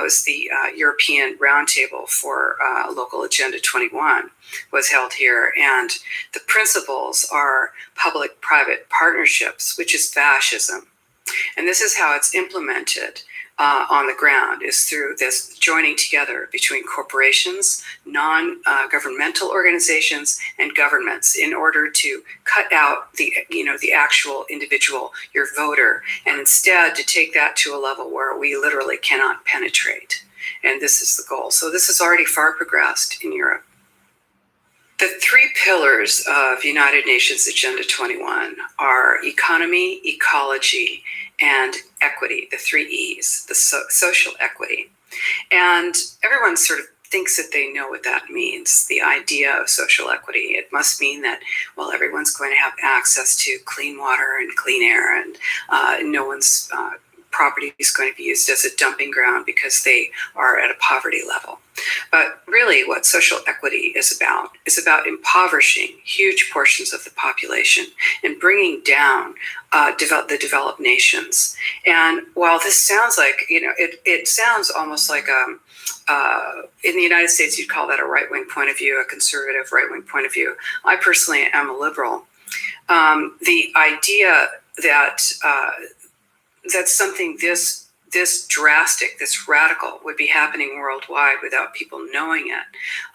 was the European Roundtable for Local Agenda 21 was held here. And the principles are public-private partnerships, which is fascism. And this is how it's implemented on the ground, is through this joining together between corporations, non-governmental organizations, and governments in order to cut out the actual individual, your voter, and instead to take that to a level where we literally cannot penetrate. And this is the goal. So this is already far progressed in Europe. The three pillars of United Nations Agenda 21 are economy, ecology, and equity, the three E's, the social equity. And everyone sort of thinks that they know what that means, the idea of social equity. It must mean that, well, everyone's going to have access to clean water and clean air, and no one's property is going to be used as a dumping ground because they are at a poverty level. But really what social equity is about impoverishing huge portions of the population and bringing down the developed nations. And while this sounds like, it sounds almost like in the United States, you'd call that a right-wing point of view, a conservative right-wing point of view. I personally am a liberal. The idea that that something this drastic, this radical would be happening worldwide without people knowing it.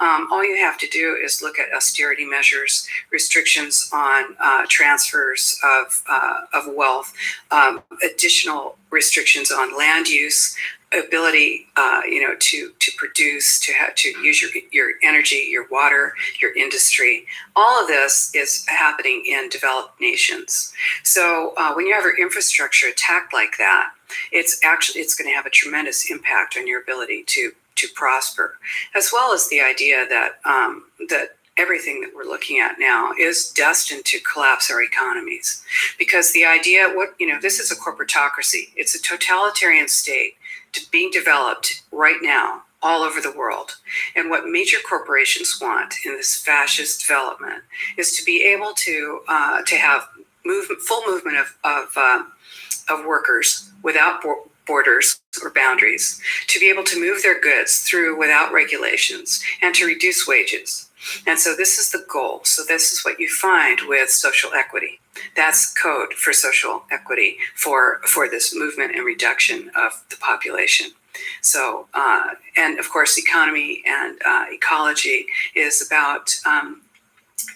All you have to do is look at austerity measures, restrictions on transfers of wealth, additional restrictions on land use, ability, to produce, to use your energy, your water, your industry. All of this is happening in developed nations. So when you have your infrastructure attacked like that, it's going to have a tremendous impact on your ability to prosper, as well as the idea that that everything that we're looking at now is destined to collapse our economies, because the idea, this is a corporatocracy. It's a totalitarian state being developed right now all over the world. And what major corporations want in this fascist development is to be able to have full movement of workers without borders or boundaries, to be able to move their goods through without regulations, and to reduce wages. And so this is the goal. So this is what you find with social equity. That's code for social equity for this movement and reduction of the population. So, and of course, economy and ecology is about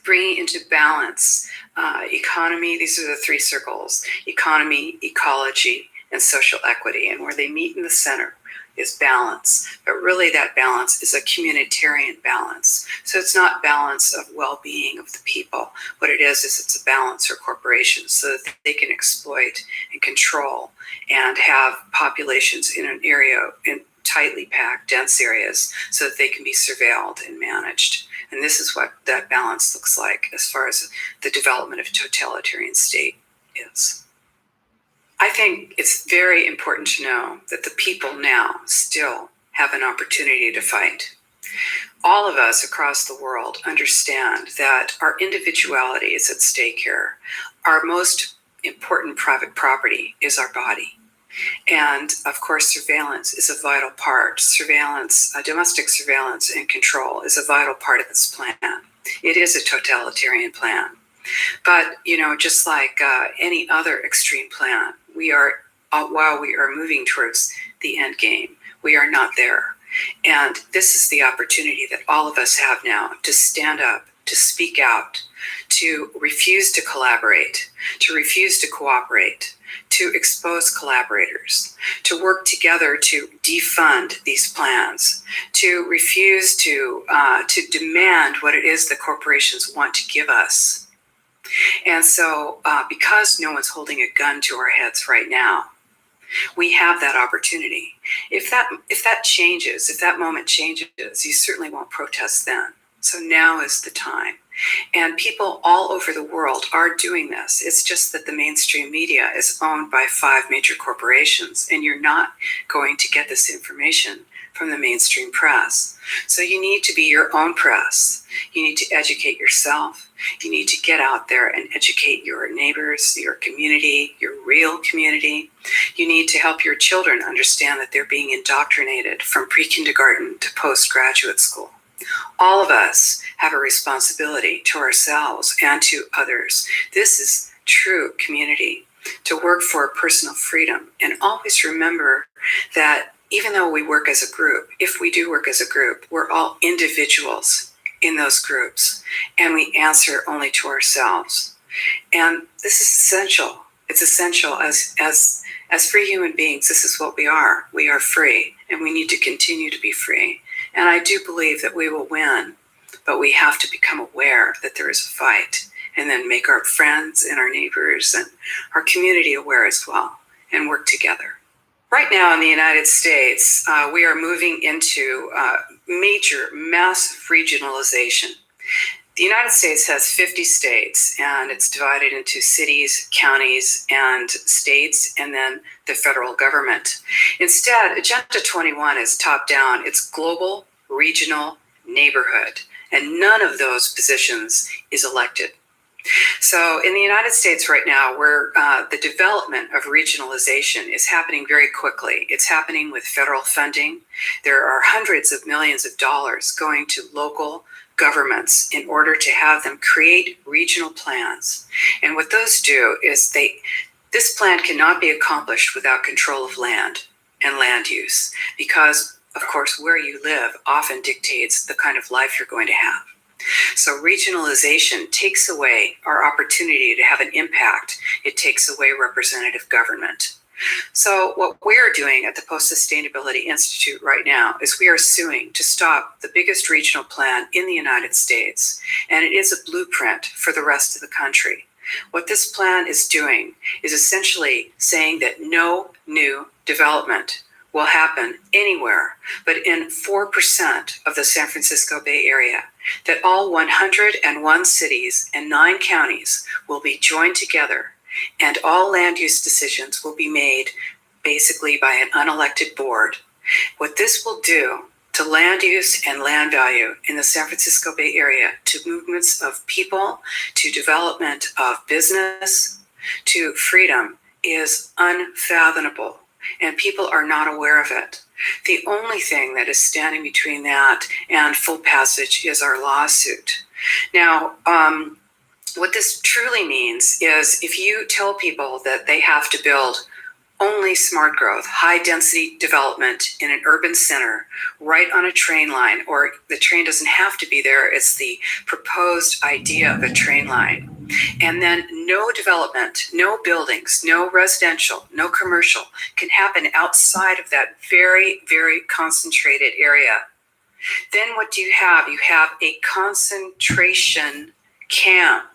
bringing into balance economy. These are the three circles: economy, ecology, and social equity. And where they meet in the center is balance. But really that balance is a communitarian balance. So it's not balance of well-being of the people. What it is it's a balance for corporations so that they can exploit and control and have populations in an area, in tightly packed, dense areas, so that they can be surveilled and managed. And this is what that balance looks like as far as the development of a totalitarian state is. I think it's very important to know that the people now still have an opportunity to fight. All of us across the world understand that our individuality is at stake here. Our most important private property is our body. And of course, surveillance is a vital part. Surveillance, domestic surveillance and control is a vital part of this plan. It is a totalitarian plan. But, just like any other extreme plan, while we are moving towards the end game, we are not there. And this is the opportunity that all of us have now to stand up, to speak out, to refuse to collaborate, to refuse to cooperate, to expose collaborators, to work together to defund these plans, to refuse to demand what it is the corporations want to give us. And so because no one's holding a gun to our heads right now, we have that opportunity. If that changes, if that moment changes, you certainly won't protest then. So now is the time. And people all over the world are doing this. It's just that the mainstream media is owned by 5 major corporations, and you're not going to get this information from the mainstream press. So you need to be your own press. You need to educate yourself. You need to get out there and educate your neighbors, your community, your real community. You need to help your children understand that they're being indoctrinated from pre-kindergarten to postgraduate school. All of us have a responsibility to ourselves and to others. This is true community, to work for personal freedom. And always remember that even though we work as a group, if we do work as a group, we're all individuals in those groups, and we answer only to ourselves. And this is essential. It's essential as free human beings. This is what we are. We are free, and we need to continue to be free. And I do believe that we will win, but we have to become aware that there is a fight, and then make our friends and our neighbors and our community aware as well, and work together. Right now in the United States, we are moving into massive regionalization. The United States has 50 states, and it's divided into cities, counties, and states, and then the federal government. Instead, Agenda 21 is top-down. It's global, regional, neighborhood, and none of those positions is elected. So in the United States right now, where the development of regionalization is happening very quickly. It's happening with federal funding. There are hundreds of millions of dollars going to local governments in order to have them create regional plans. And what those do is this plan cannot be accomplished without control of land and land use, because of course where you live often dictates the kind of life you're going to have. So regionalization takes away our opportunity to have an impact. It takes away representative government. So what we're doing at the Post Sustainability Institute right now is we are suing to stop the biggest regional plan in the United States, and it is a blueprint for the rest of the country. What this plan is doing is essentially saying that no new development will happen anywhere but in 4% of the San Francisco Bay Area, that all 101 cities and 9 counties will be joined together, and all land use decisions will be made basically by an unelected board. What this will do to land use and land value in the San Francisco Bay Area, to movements of people, to development of business, to freedom, is unfathomable. And people are not aware of it. The only thing that is standing between that and full passage is our lawsuit. Now, what this truly means is if you tell people that they have to build only smart growth, high density development in an urban center, right on a train line, or the train doesn't have to be there, it's the proposed idea of a train line. And then no development, no buildings, no residential, no commercial can happen outside of that very, very concentrated area. Then what do you have? You have a concentration camp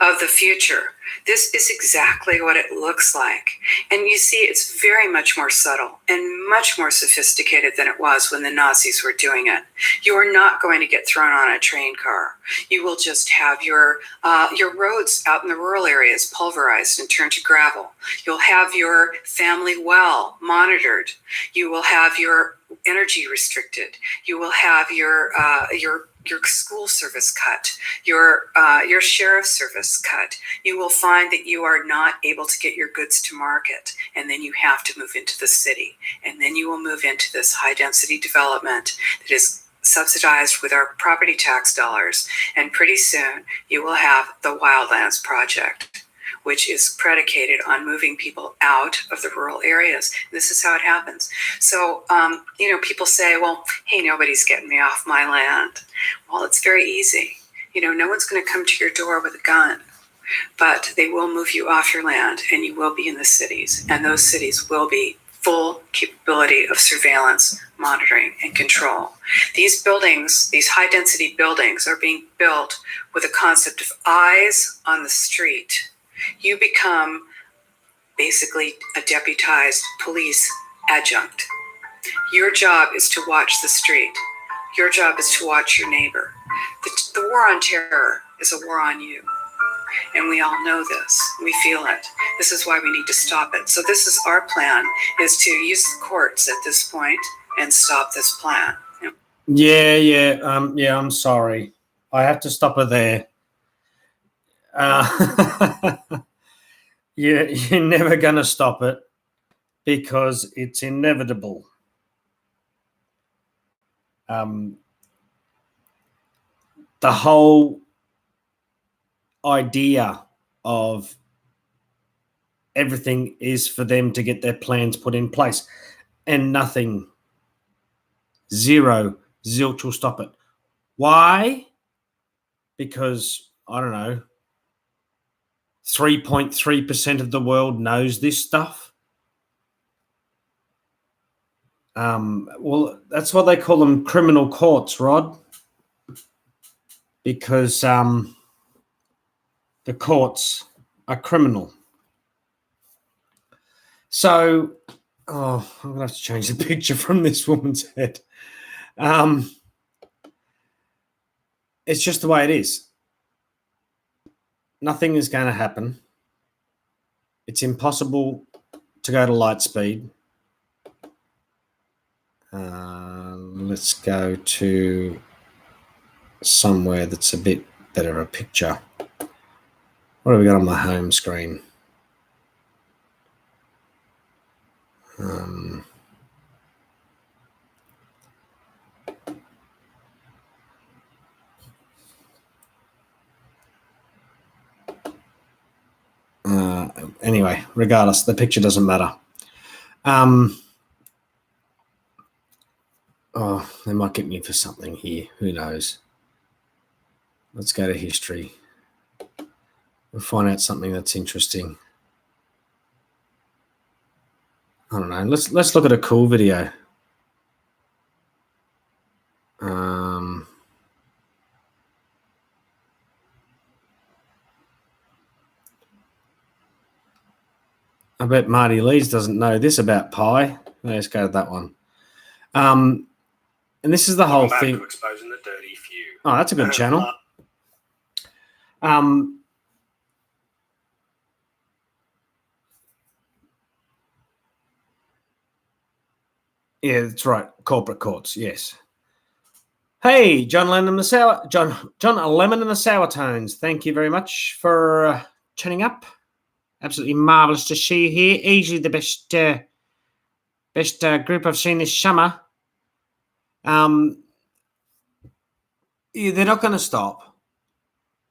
of the future. This is exactly what it looks like. And you see, it's very much more subtle and much more sophisticated than it was when the Nazis were doing it. You are not going to get thrown on a train car. You will just have your roads out in the rural areas pulverized and turned to gravel. You'll have your family well monitored. You will have your energy restricted. You will have your school service cut, your sheriff's service cut. You will find that you are not able to get your goods to market, and then you have to move into the city, and then you will move into this high density development that is subsidized with our property tax dollars, and pretty soon you will have the Wildlands Project, which is predicated on moving people out of the rural areas. This is how it happens. So, people say, well, hey, nobody's getting me off my land. Well, it's very easy. No one's going to come to your door with a gun, but they will move you off your land, and you will be in the cities, and those cities will be full capability of surveillance, monitoring, and control. These buildings, these high density buildings, are being built with a concept of eyes on the street. You become basically a deputized police adjunct. Your job is to watch the street. Your job is to watch your neighbor. The war on terror is a war on you. And we all know this. We feel it. This is why we need to stop it. So this is our plan, is to use the courts at this point and stop this plan. Yeah. I'm sorry. I have to stop her there. You're never going to stop it because it's inevitable. The whole idea of everything is for them to get their plans put in place, and nothing, zilch will stop it. Why? Because, I don't know, 3.3% of the world knows this stuff. Well, that's what they call them, criminal courts, Rod, because the courts are criminal. So, I'm going to have to change the picture from this woman's head. It's just the way it is. Nothing is going to happen. It's impossible to go to light speed. Let's go to somewhere that's a bit better a picture. What have we got on my home screen? Anyway, regardless, the picture doesn't matter. They might get me for something here. Who knows? Let's go to history. We'll find out something that's interesting. I don't know. Let's look at a cool video. I bet Marty Lees doesn't know this about pi. Let's go to that one. And this is the whole thing. Exposing the dirty few. Oh, that's a good channel. Yeah, that's right. Corporate courts, yes. Hey, John Lemon and the Sour Tones. Thank you very much for tuning up. Absolutely marvelous to see you here. Easily the best group I've seen this summer. Yeah, they're not going to stop.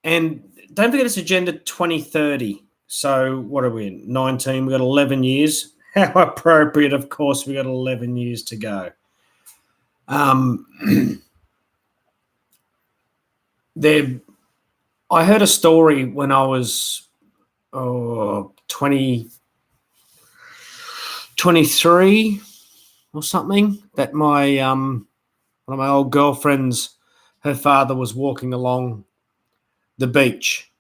And don't forget it's Agenda 2030. So what are we in? 19. We've got 11 years. How appropriate, of course, we've got 11 years to go. I heard a story when I was 23 or something, that my one of my old girlfriends, her father was walking along the beach,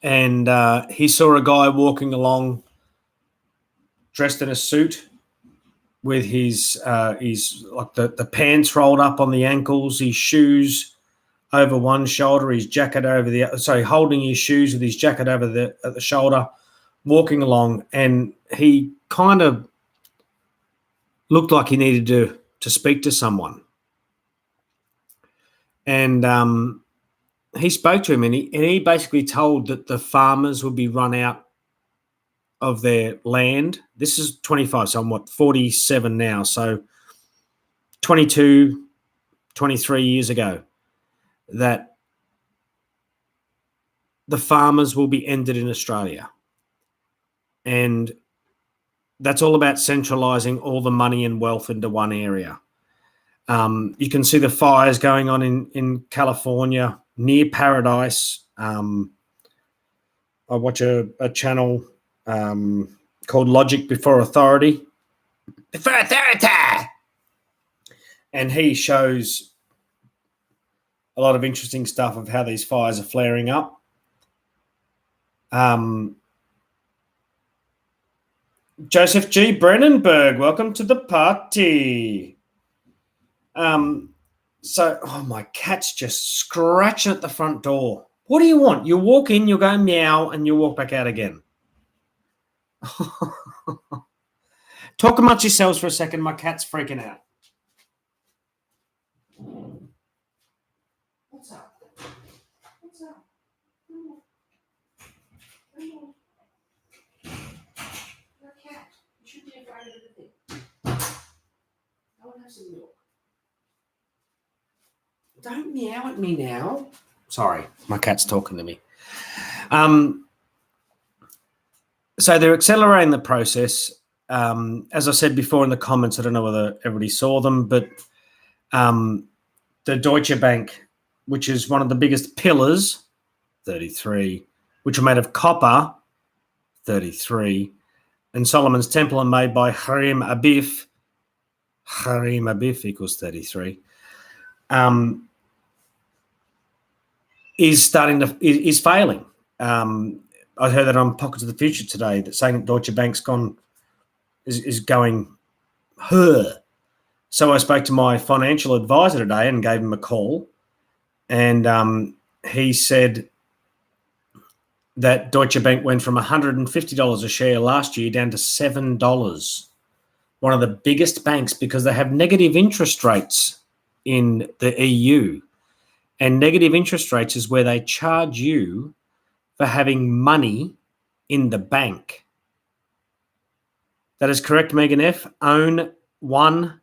and he saw a guy walking along dressed in a suit with his like the pants rolled up on the ankles, his shoes over one shoulder, his jacket over the other. Sorry, holding his shoes with his jacket over the shoulder, walking along, and he kind of looked like he needed to speak to someone. And he spoke to him, and he basically told that the farmers would be run out of their land. This is 25, so I'm 47 now. So 22, 23 years ago, that the farmers will be ended in Australia. And that's all about centralising all the money and wealth into one area. You can see the fires going on in California, near Paradise. I watch a channel called Logic Before Authority. Before Authority! And he shows a lot of interesting stuff of how these fires are flaring up. Joseph G. Brennenberg, welcome to the party. So, my cat's just scratching at the front door. What do you want? You walk in, you go meow, and you walk back out again. Talk amongst yourselves for a second. My cat's freaking out. What's up? What's up? Come on. Come on. You're a cat. You should be afraid of everything. Go and have some milk. Don't meow at me now. Sorry, my cat's talking to me. So they're accelerating the process. As I said before in the comments, I don't know whether everybody saw them, but the Deutsche Bank, which is one of the biggest pillars, 33, which are made of copper, 33, and Solomon's Temple are made by Harim Abif. Harim Abif equals 33. Is failing. I heard that on Pockets of the Future today, that saying that Deutsche Bank's is going her. So I spoke to my financial advisor today and gave him a call, and he said that Deutsche Bank went from $150 a share last year down to $7. One of the biggest banks, because they have negative interest rates in the EU. And negative interest rates is where they charge you for having money in the bank. That is correct, Megan F. Own One,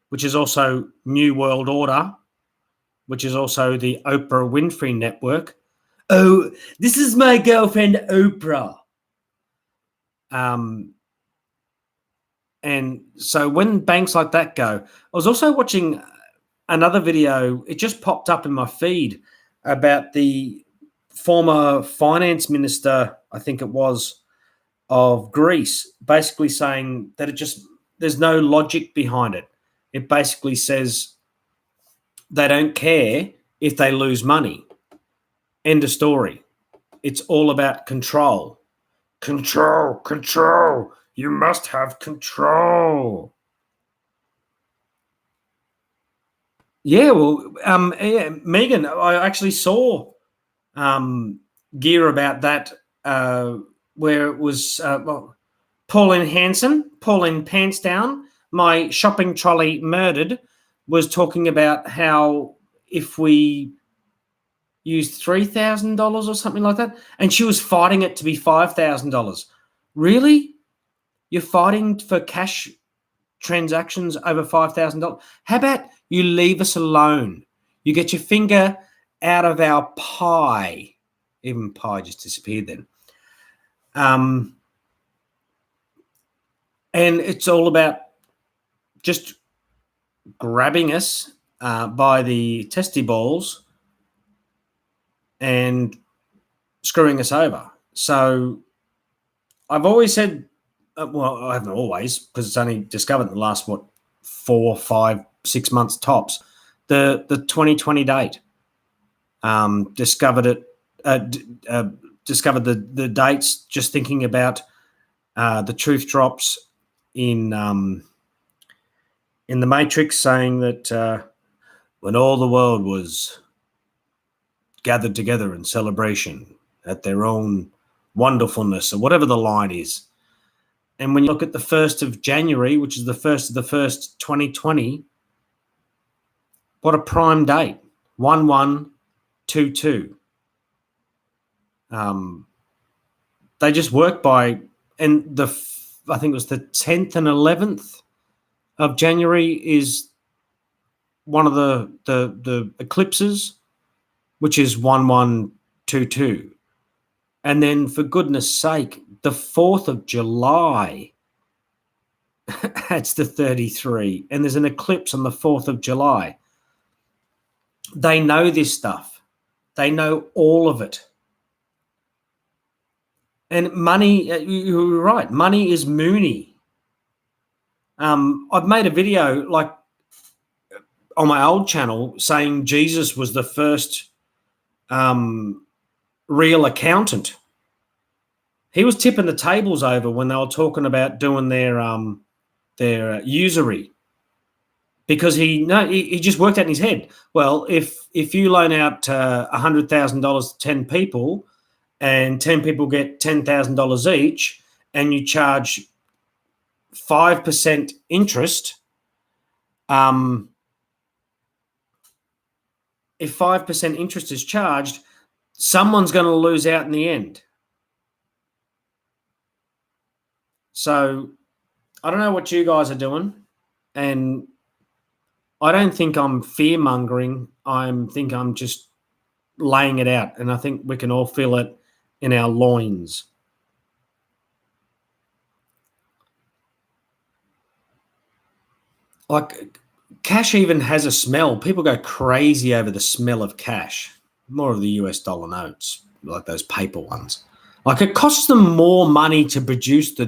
which is also New World Order, which is also the Oprah Winfrey Network. Oh, this is my girlfriend, Oprah. And so when banks like that go, I was also watching another video, it just popped up in my feed, about the former finance minister, I think it was, of Greece, basically saying that there's no logic behind it. It basically says they don't care if they lose money. End of story. It's all about control. Control, control. You must have control. Yeah, well, Megan, I actually saw gear about that where it was Pauline Hanson, Pauline Pants Down, my shopping trolley murdered, was talking about how if we used $3,000 or something like that, and she was fighting it to be $5,000. Really? You're fighting for cash transactions over $5,000? How about you leave us alone? You get your finger out of our pie. Even pie just disappeared then. And it's all about just grabbing us by the testy balls and screwing us over. So I've always said, well, I haven't always, because it's only discovered in the last, 4, 5, 6 months tops, the 2020 date. Discovered the dates just thinking about the truth drops in the Matrix, saying that when all the world was gathered together in celebration at their own wonderfulness, or whatever the line is. And when you look at the 1st of January, which is the 1st of the 1st, 2020, what a prime date, 1122. They just work by, and I think it was the 10th and 11th of January is one of the eclipses, which is 1122. And then, for goodness sake, the 4th of July, that's the 33. And there's an eclipse on the 4th of July. They know this stuff. They know all of it. And money, you're right, money is moony. I've made a video on my old channel saying Jesus was the first real accountant. He was tipping the tables over when they were talking about doing their usury. because he just worked out in his head. Well, if you loan out $100,000 to 10 people, and 10 people get $10,000 each, and you charge 5% interest, if 5% interest is charged, someone's going to lose out in the end. So I don't know what you guys are doing, and I don't think I'm fear-mongering. I think I'm just laying it out, and I think we can all feel it in our loins. Like, cash even has a smell. People go crazy over the smell of cash. More of the US dollar notes, like those paper ones. Like, it costs them more money to produce the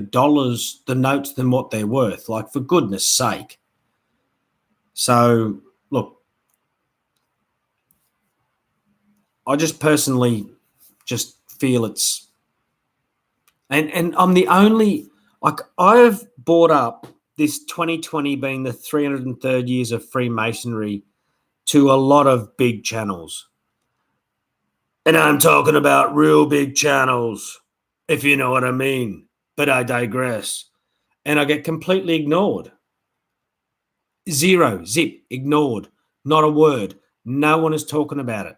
notes, than what they're worth. Like, for goodness sake. So, look, I just personally just feel it's, and I'm the only, like, I've brought up this 2020 being the 303rd years of Freemasonry to a lot of big channels. And I'm talking about real big channels, if you know what I mean. But I digress. And I get completely ignored. Zero, zip, ignored. Not a word. No one is talking about it.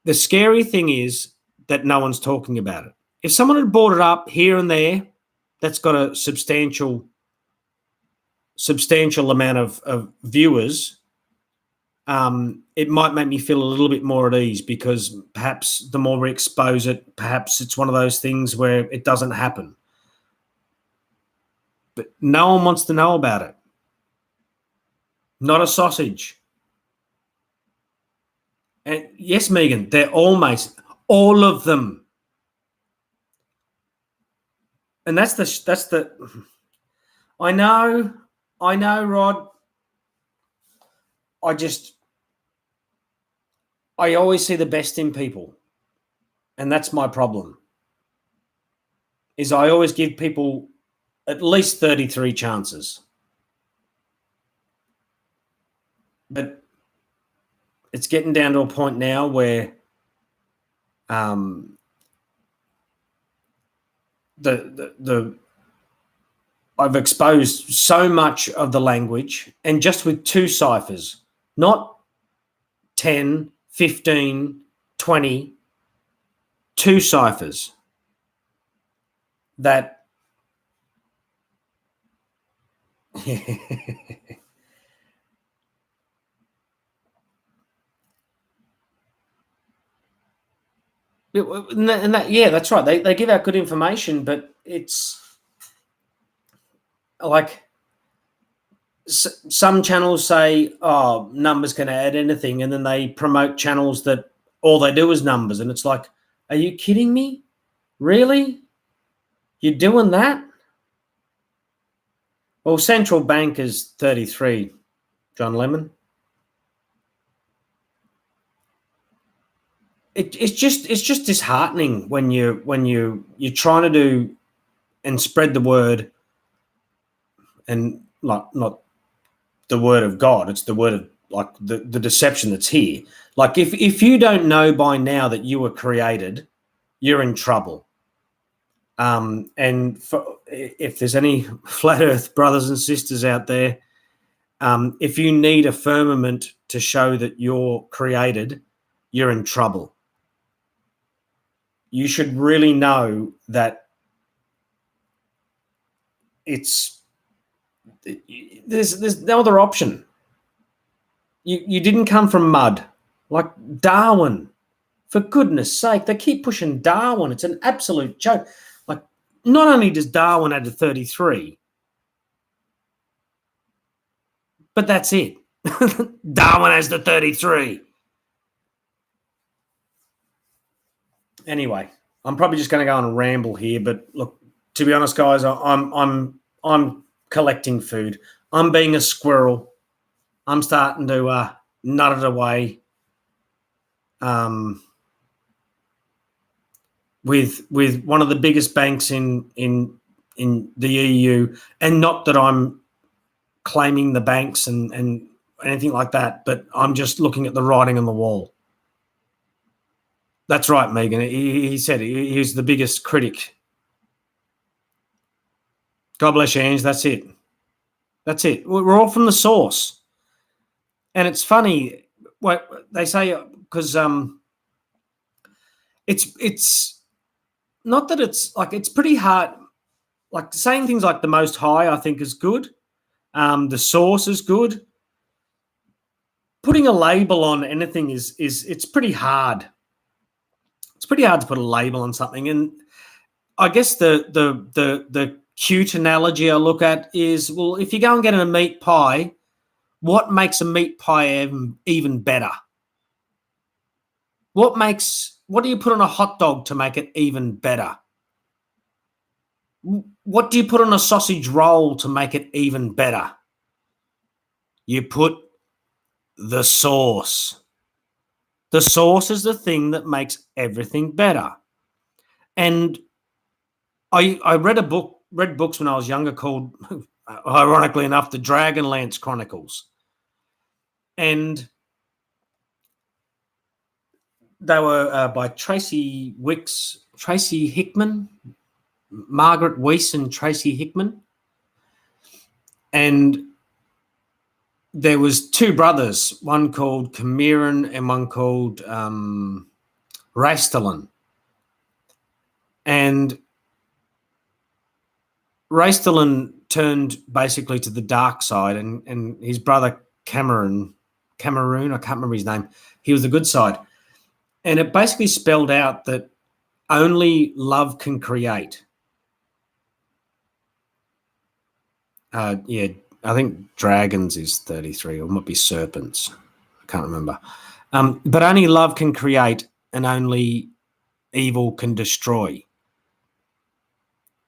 The scary thing is that no one's talking about it. If someone had brought it up here and there, that's got a substantial amount of viewers, it might make me feel a little bit more at ease, because perhaps the more we expose it, perhaps it's one of those things where it doesn't happen. But no one wants to know about it. Not a sausage. And yes, Megan, they're all Masons. All of them. And that's the I know, Rod. I always see the best in people. And that's my problem. Is I always give people at least 33 chances. But it's getting down to a point now where I've exposed so much of the language, and just with 2 ciphers, not 10, 15, 20, 2 ciphers, that and that, yeah, that's right. They give out good information, but it's like some channels say, oh, numbers can add anything, and then they promote channels that all they do is numbers, and it's like, are you kidding me? Really? You're doing that? Well, central bank is 33, John Lemon. It's just disheartening when you're trying to do and spread the word, and not the word of God. It's the word of, like, the deception that's here. Like, if you don't know by now that you were created, you're in trouble. And if there's any flat earth brothers and sisters out there, if you need a firmament to show that you're created, you're in trouble. You should really know that there's no other option. You didn't come from mud. Like Darwin, for goodness sake, they keep pushing Darwin. It's an absolute joke. Like, not only does Darwin add to 33, but that's it. Darwin has the 33. Anyway, I'm probably just going to go on a ramble here, but look, to be honest, guys, I'm collecting food. I'm being a squirrel. I'm starting to nut it away. With one of the biggest banks in the EU, and not that I'm claiming the banks and anything like that, but I'm just looking at the writing on the wall. That's right, Megan. He said he was the biggest critic. God bless you, Ange. That's it. That's it. We're all from the source. And it's funny what they say, because it's not that it's like, it's pretty hard. Like saying things like the Most High, I think, is good. The source is good. Putting a label on anything is it's pretty hard. It's pretty hard to put a label on something. And I guess the cute analogy I look at is, well, if you go and get a meat pie, what makes a meat pie even better? What do you put on a hot dog to make it even better? What do you put on a sausage roll to make it even better? You put the sauce. The sauce is the thing that makes everything better. And I read books when I was younger called, ironically enough, the Dragonlance Chronicles. And they were by Tracy Hickman, Margaret Weiss and Tracy Hickman. And there was two brothers, one called Cameron and one called Rastalin. And Rastalin turned basically to the dark side, and his brother Cameroon, I can't remember his name, he was the good side. And it basically spelled out that only love can create. I think dragons is 33, or it might be serpents. I can't remember. But only love can create, and only evil can destroy.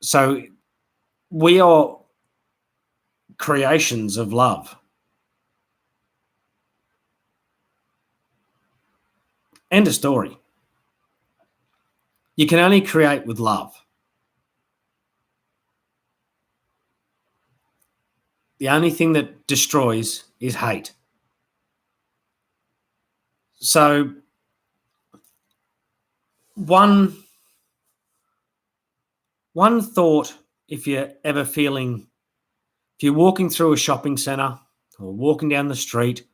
So we are creations of love. End of story. You can only create with love. The only thing that destroys is hate. So one thought, if you're walking through a shopping center or walking down the street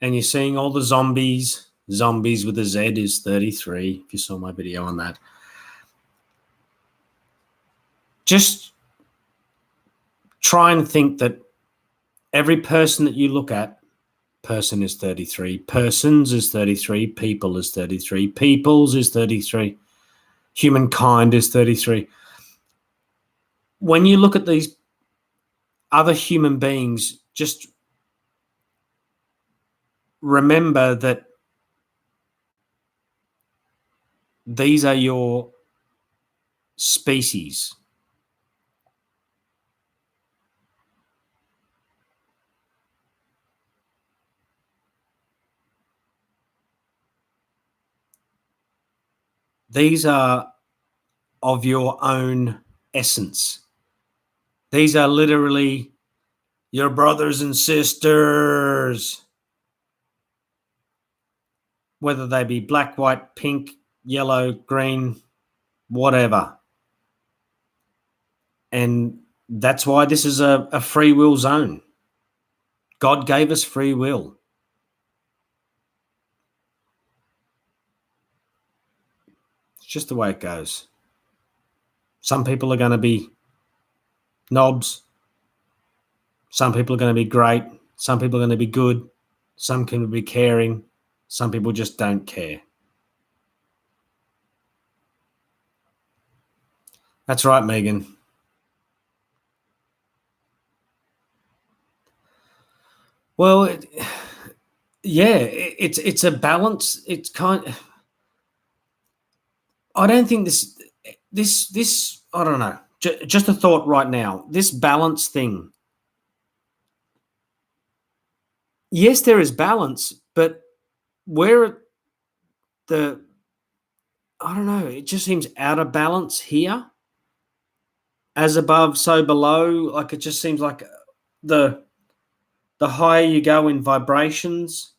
and you're seeing all the zombies with a Z is 33, if you saw my video on that, just try and think that every person that you look at, person is 33, persons is 33, people is 33, peoples is 33, humankind is 33. When you look at these other human beings, just remember that these are your species. These are of your own essence. These are literally your brothers and sisters, whether they be black, white, pink, yellow, green, whatever. And that's why this is a free will zone. God gave us free will. It's just the way it goes. Some people are going to be knobs. Some people are going to be great. Some people are going to be good. Some can be caring. Some people just don't care. That's right, Megan. Well, it's a balance. It's I don't think this. I don't know. Just a thought right now. This balance thing. Yes, there is balance, but where I don't know. It just seems out of balance here. As above, so below. Like it just seems like the the higher you go in vibrations.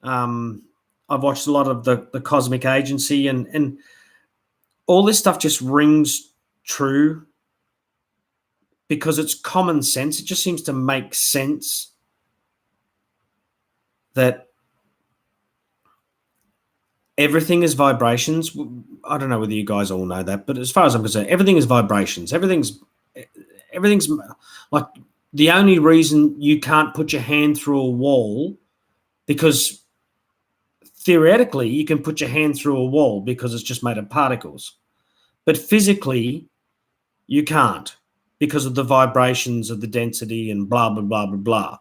I've watched a lot of the Cosmic Agency, and all this stuff just rings true because it's common sense. It just seems to make sense that everything is vibrations. I don't know whether you guys all know that, but as far as I'm concerned, everything is vibrations. Everything's like, the only reason you can't put your hand through a wall, because theoretically you can put your hand through a wall because it's just made of particles, but physically you can't because of the vibrations of the density and blah, blah, blah, blah, blah.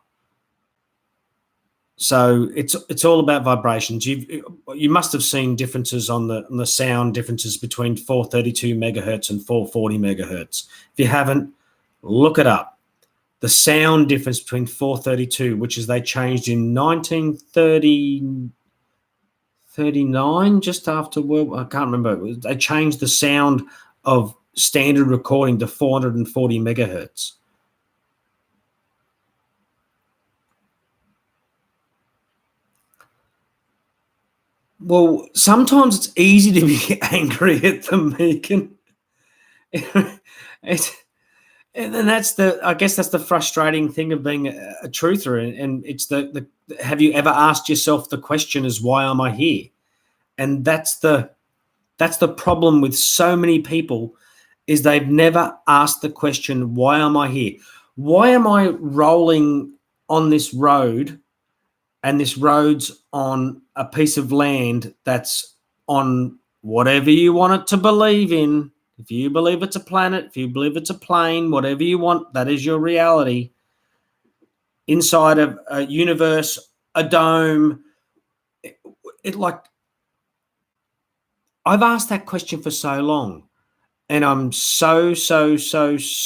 So it's all about vibrations. You must have seen differences on the sound differences between 432 megahertz and 440 megahertz. If you haven't, look it up. The sound difference between 432, which is they changed in 1939, just after I can't remember. They changed the sound of standard recording to 440 megahertz. Well, sometimes it's easy to be angry at them, Megan. And that's I guess that's the frustrating thing of being a truther. And it's have you ever asked yourself the question is, why am I here? And that's the problem with so many people, is they've never asked the question, why am I here? Why am I rolling on this road, and this road's on a piece of land that's on whatever you want it to believe in? If you believe it's a planet, if you believe it's a plane, whatever you want, that is your reality. Inside of a universe, a dome. I've asked that question for so long, and I'm so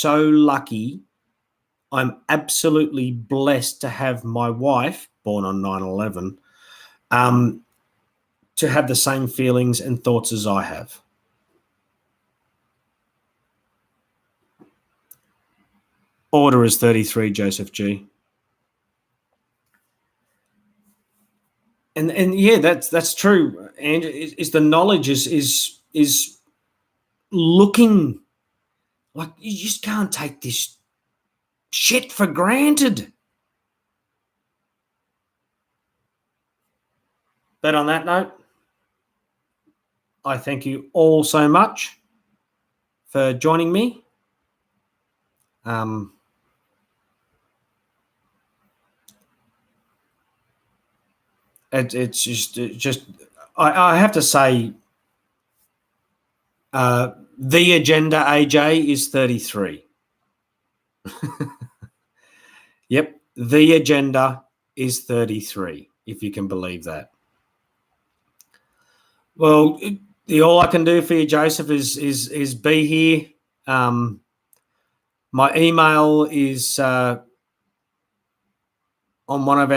lucky. I'm absolutely blessed to have my wife, born on 9/11, to have the same feelings and thoughts as I have. Order is 33, Joseph G. And yeah, that's true. And is the knowledge is looking like you just can't take this shit for granted. But on that note, I thank you all so much for joining me. It's just I have to say, the agenda, AJ, is 33. Yep, the agenda is 33, if you can believe that. Well, all I can do for you, Joseph, is be here. My email is on one of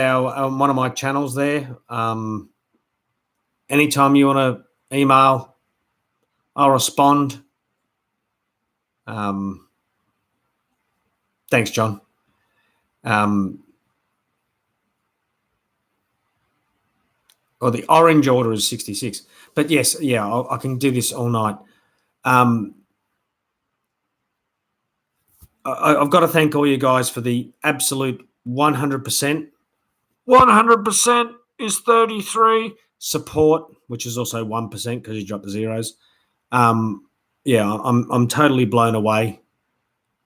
my channels there. Anytime you want to email, I'll respond. Thanks, John. Or the orange order is 66. But yes, yeah, I can do this all night. I've got to thank all you guys for the absolute 100%. 100% is 33 support, which is also 1% because you dropped the zeros. Yeah, I'm totally blown away.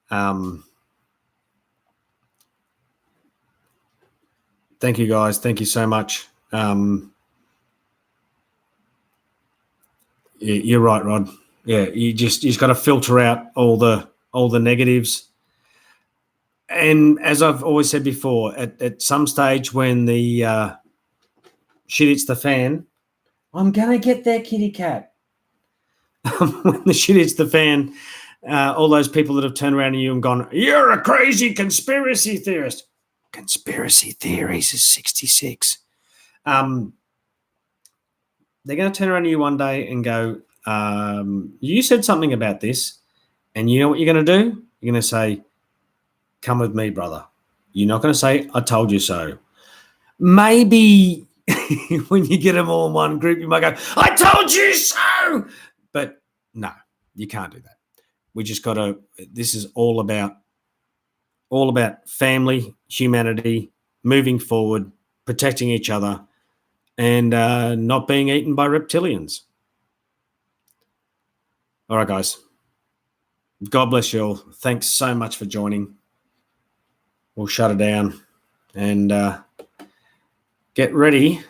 Thank you guys. Thank you so much. You're right, Rod. Yeah, you just got to filter out all the negatives. And as I've always said before, at some stage when the shit hits the fan, I'm gonna get there, kitty cat. When the shit hits the fan, all those people that have turned around to you and gone, "You're a crazy conspiracy theorist." Conspiracy theories is 66. They're going to turn around to you one day and go, you said something about this, and you know what you're going to do? You're going to say, "Come with me, brother. You're not going to say, I told you so. Maybe when you get them all in one group, you might go, I told you so. But no, you can't do that. We just got to, this is all about family, humanity, moving forward, protecting each other, and not being eaten by reptilians. All right, guys. God bless you all. Thanks so much for joining. We'll shut it down and get ready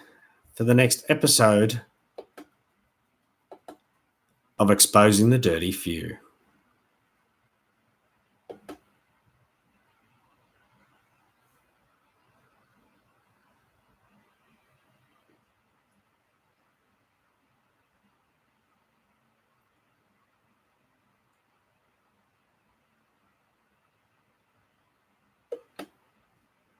for the next episode of Exposing the Dirty Few.